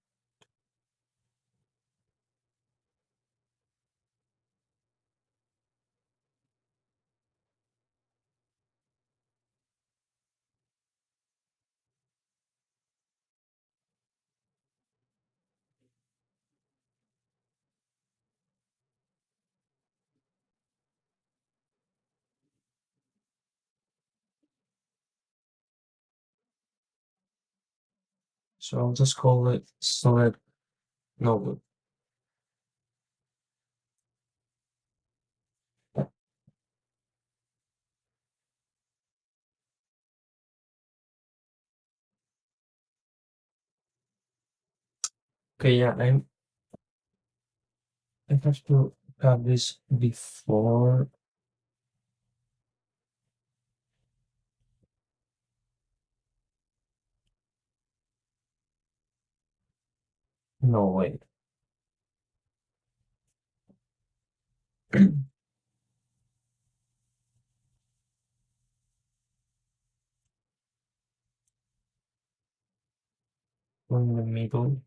So I'll just call it select. No, okay, yeah, I have to have this before. No, wait. In the middle.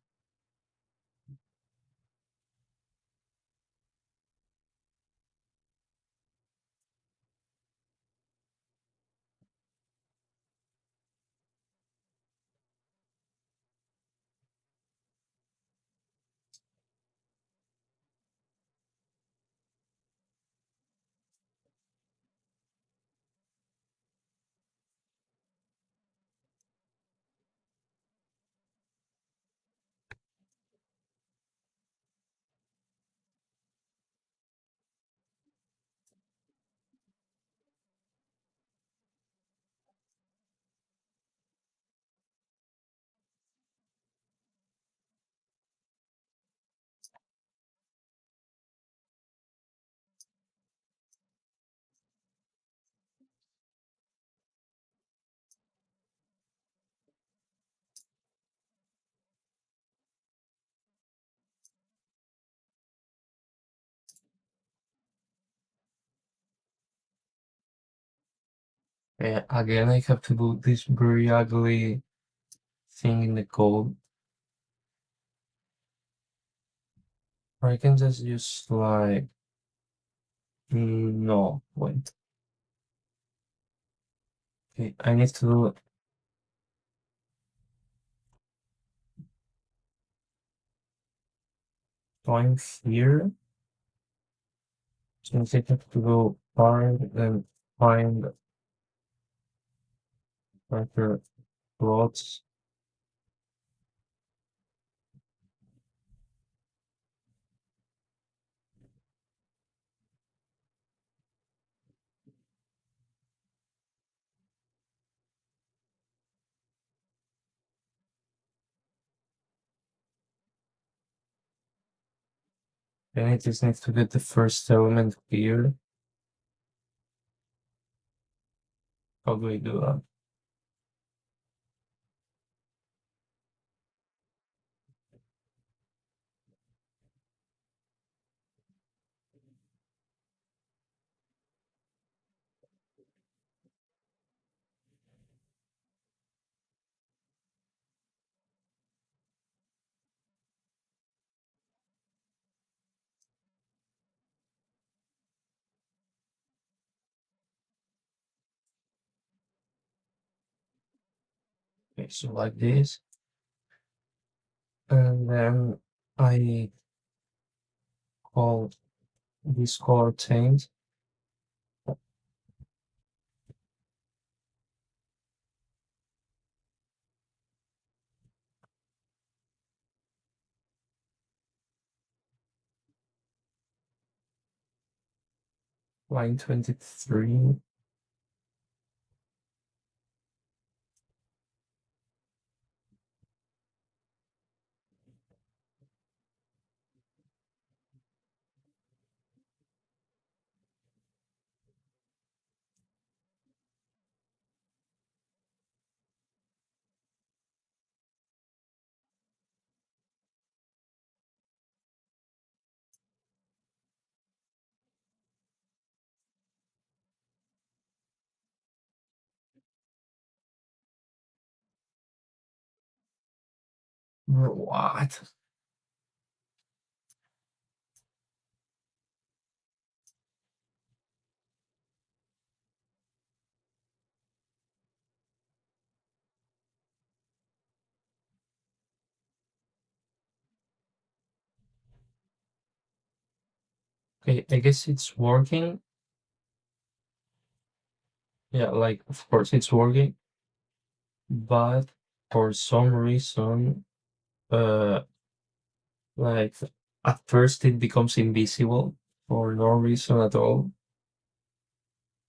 Again, I have to do this very ugly thing in the code. Or I can just use like, no, wait. Okay, I need to find here. So I have to go find and find character plots. Then I just need to get the first element here. How do I do that? Okay, so like this. And then I call this color change line 23. What? Okay, I guess it's working. Yeah, like of course it's working, but for some reason, uh, like at first it becomes invisible for no reason at all.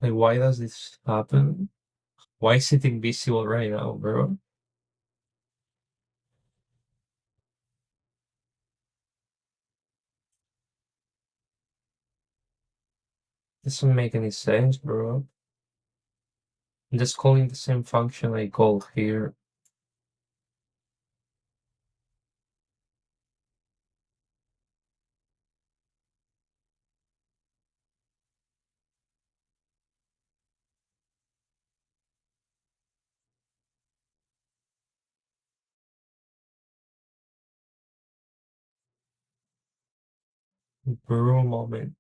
Like, why does this happen? Why is it invisible right now, bro? Doesn't make any sense, bro. I'm just calling the same function I called here. Bro, moment.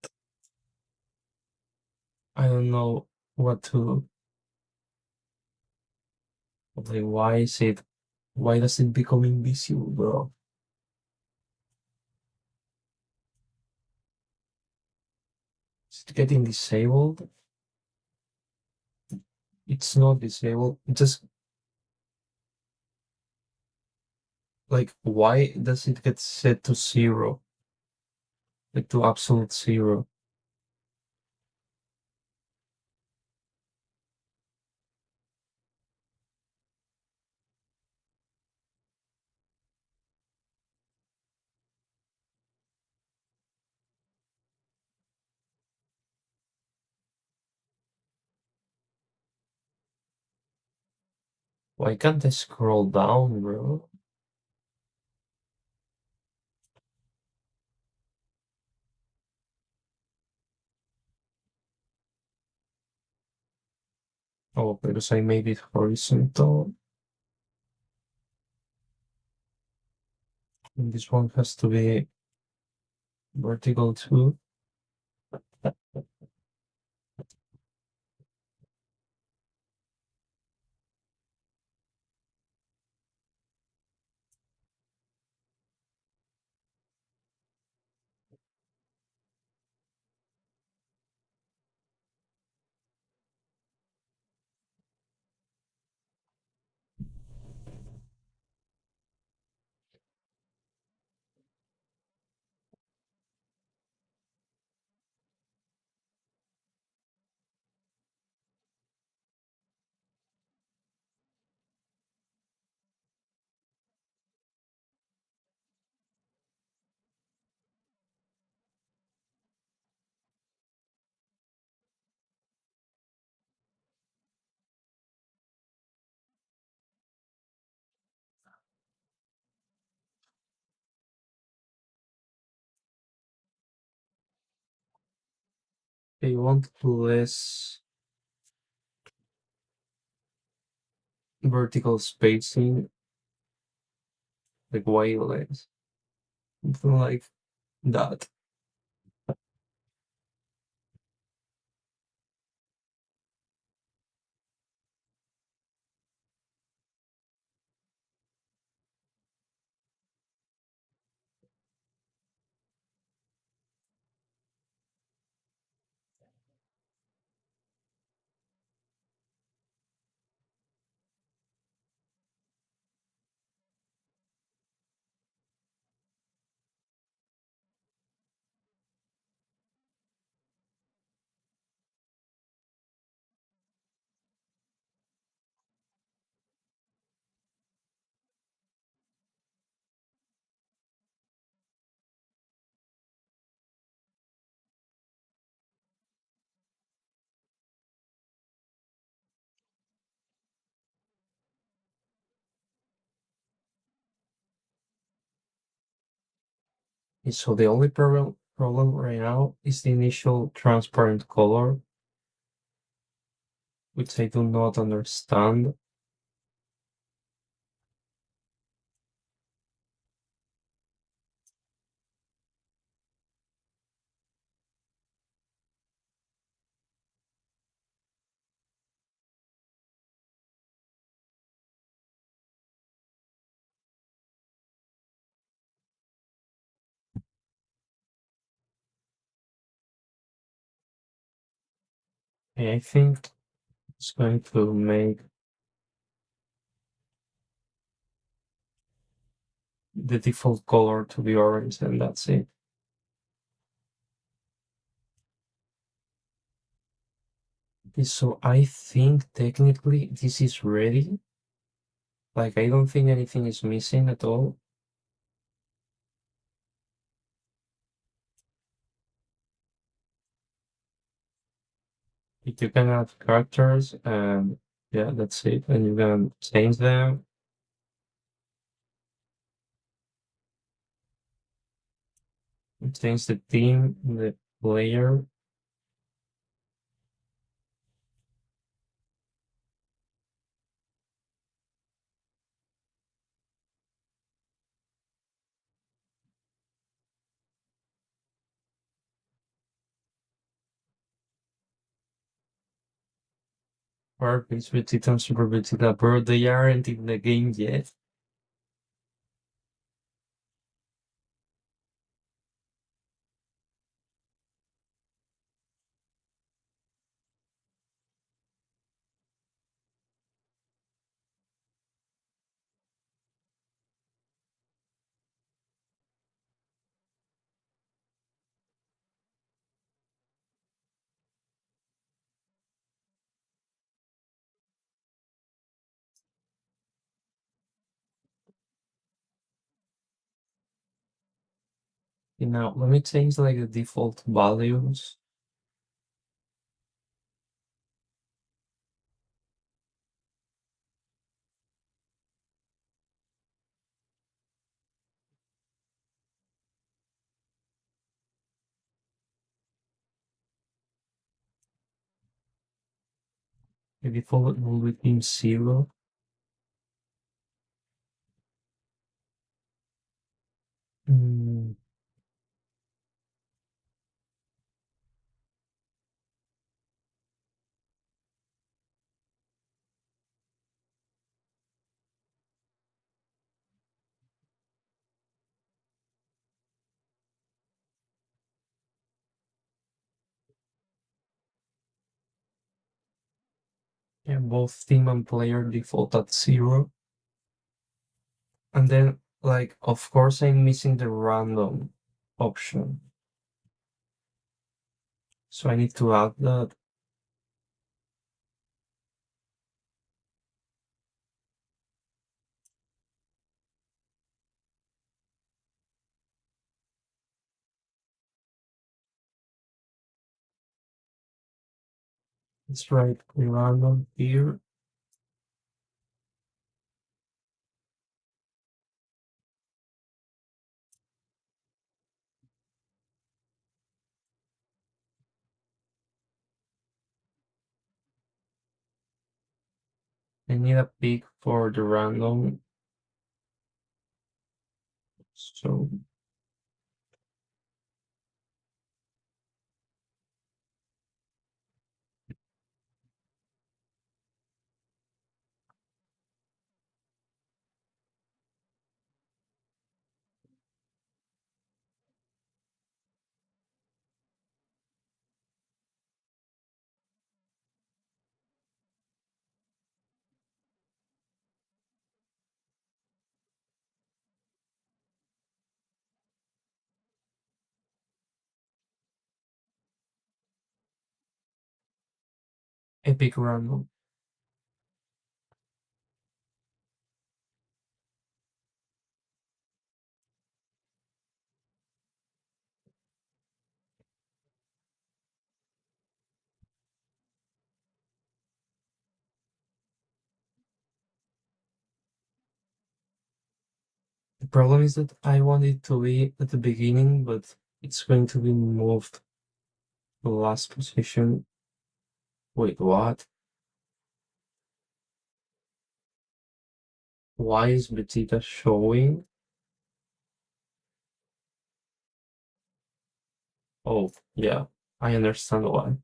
I don't know what to. Like, why is it? Why does it become invisible, bro? Is it getting disabled? It's not disabled. It just like, why does it get set to zero? Like to absolute zero? Why can't I scroll down, bro? Oh, because I made it horizontal. And this one has to be vertical too. They want less vertical spacing, like way less, something like that. So the only problem right now is the initial transparent color, which I do not understand. And I think it's going to make the default color to be orange, and that's it. So I think technically this is ready. Like, I don't think anything is missing at all. You can add characters and yeah, that's it. And you can change them, change the theme, the player. Perfect, Vegeta and Super Vegeta, bro. They aren't in the game yet. Now, let me change like the default values. The default will be 0. Mm, Yeah, both team and player default at 0. And then, like, of course, I'm missing the random option. So I need to add that. Let's write random here. I need a pick for the random. So epic random. The problem is that I want it to be at the beginning, but it's going to be moved to the last position. Wait, what? Why is Betita showing? Oh, yeah, I understand why.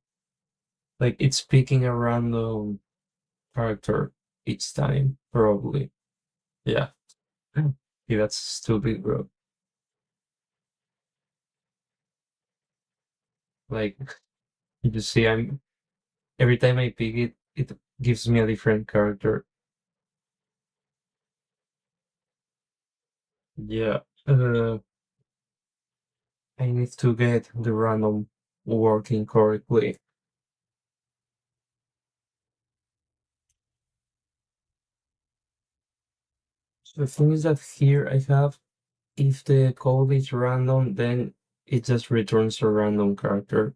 Like, it's picking a random character each time, probably. Yeah. Yeah, that's stupid, bro. Like, you see, every time I pick it, it gives me a different character. Yeah. I need to get the random working correctly. So the thing is that here I have, if the code is random, then it just returns a random character.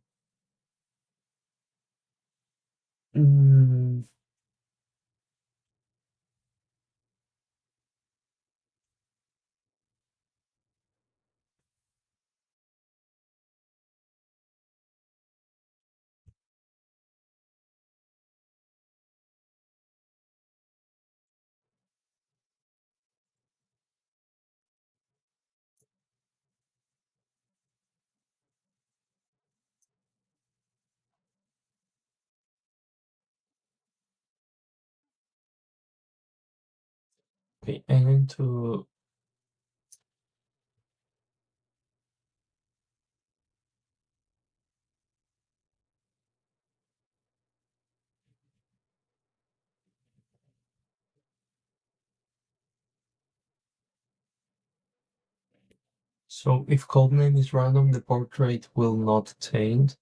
Mm, okay, I need to. So if codename is random, the portrait will not change.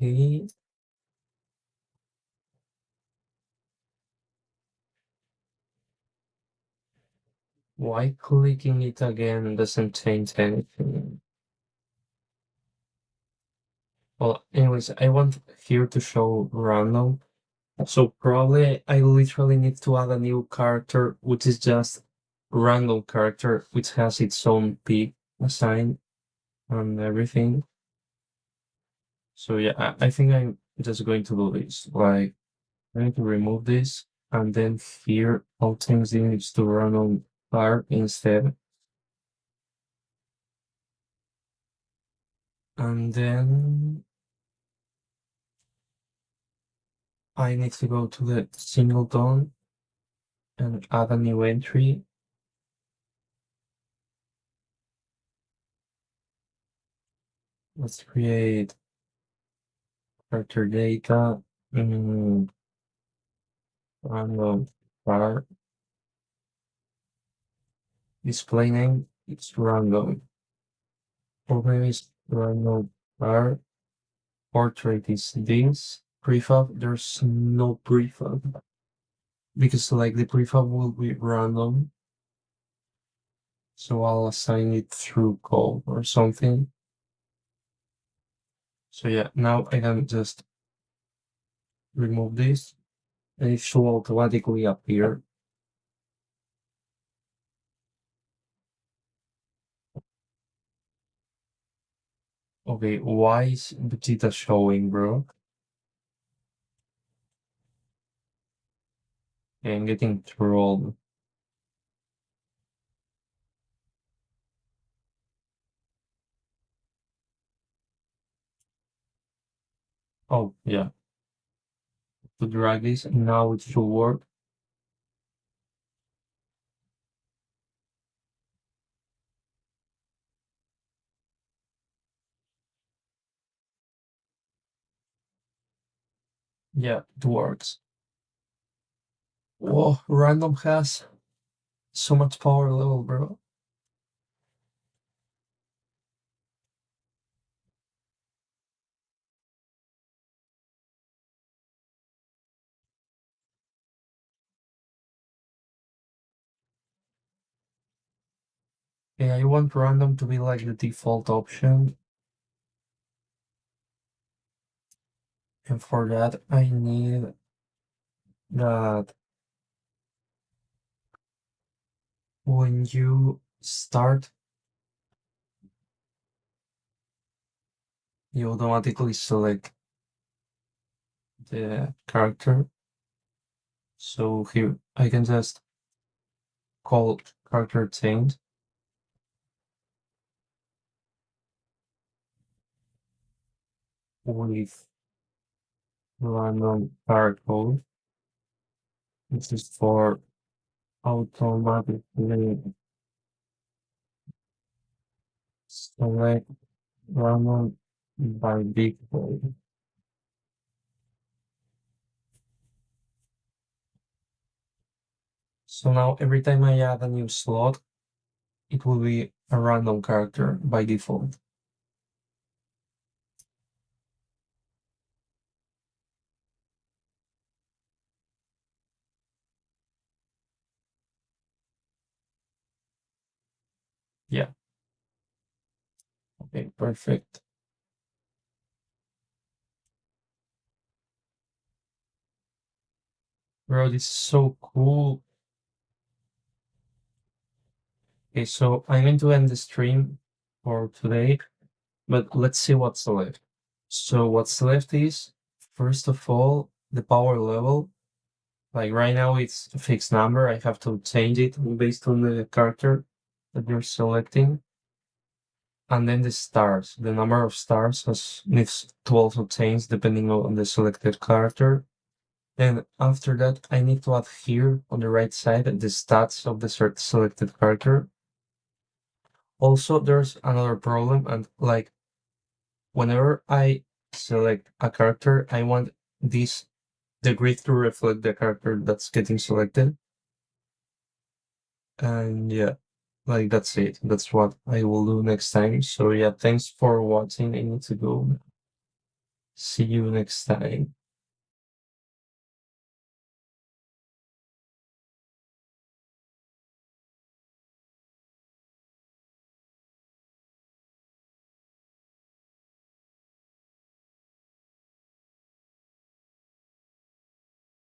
Okay, why clicking it again doesn't change anything? Well, anyways, I want here to show random. So probably I literally need to add a new character, which is just random character, which has its own peak assigned and everything. So yeah, I think I'm just going to do this. Like, I need to remove this, and then here I'll change the image to random bar instead. And then I need to go to the singleton and add a new entry. Let's create character data, random bar. Display name, it's random. Or maybe it's random bar. Portrait is this. Prefab, there's no prefab. Because like the prefab will be random. So I'll assign it through call or something. So yeah, now I can just remove this and it should automatically appear. Okay, why is Vegeta showing, bro? Okay, I'm getting trolled. Oh, yeah. To drag this, now it should work. Yeah, it works. Whoa, random has so much power level, bro. Yeah, I want random to be like the default option. And for that, I need that when you start, you automatically select the character. So here I can just call character change with random code. This is for automatically select random by default. So now every time I add a new slot, it will be a random character by default. Yeah, okay, perfect. Bro, this is so cool. Okay, so I'm going to end the stream for today, but let's see what's left. So what's left is, first of all, the power level. Like right now it's a fixed number. I have to change it based on the character that you're selecting. And then the stars. The number of stars needs to also change depending on the selected character. And after that, I need to add here on the right side the stats of the selected character. Also, there's another problem, and like whenever I select a character, I want this the grid to reflect the character that's getting selected. And yeah, like that's it. That's what I will do next time. So yeah, thanks for watching. I need to go. See you next time.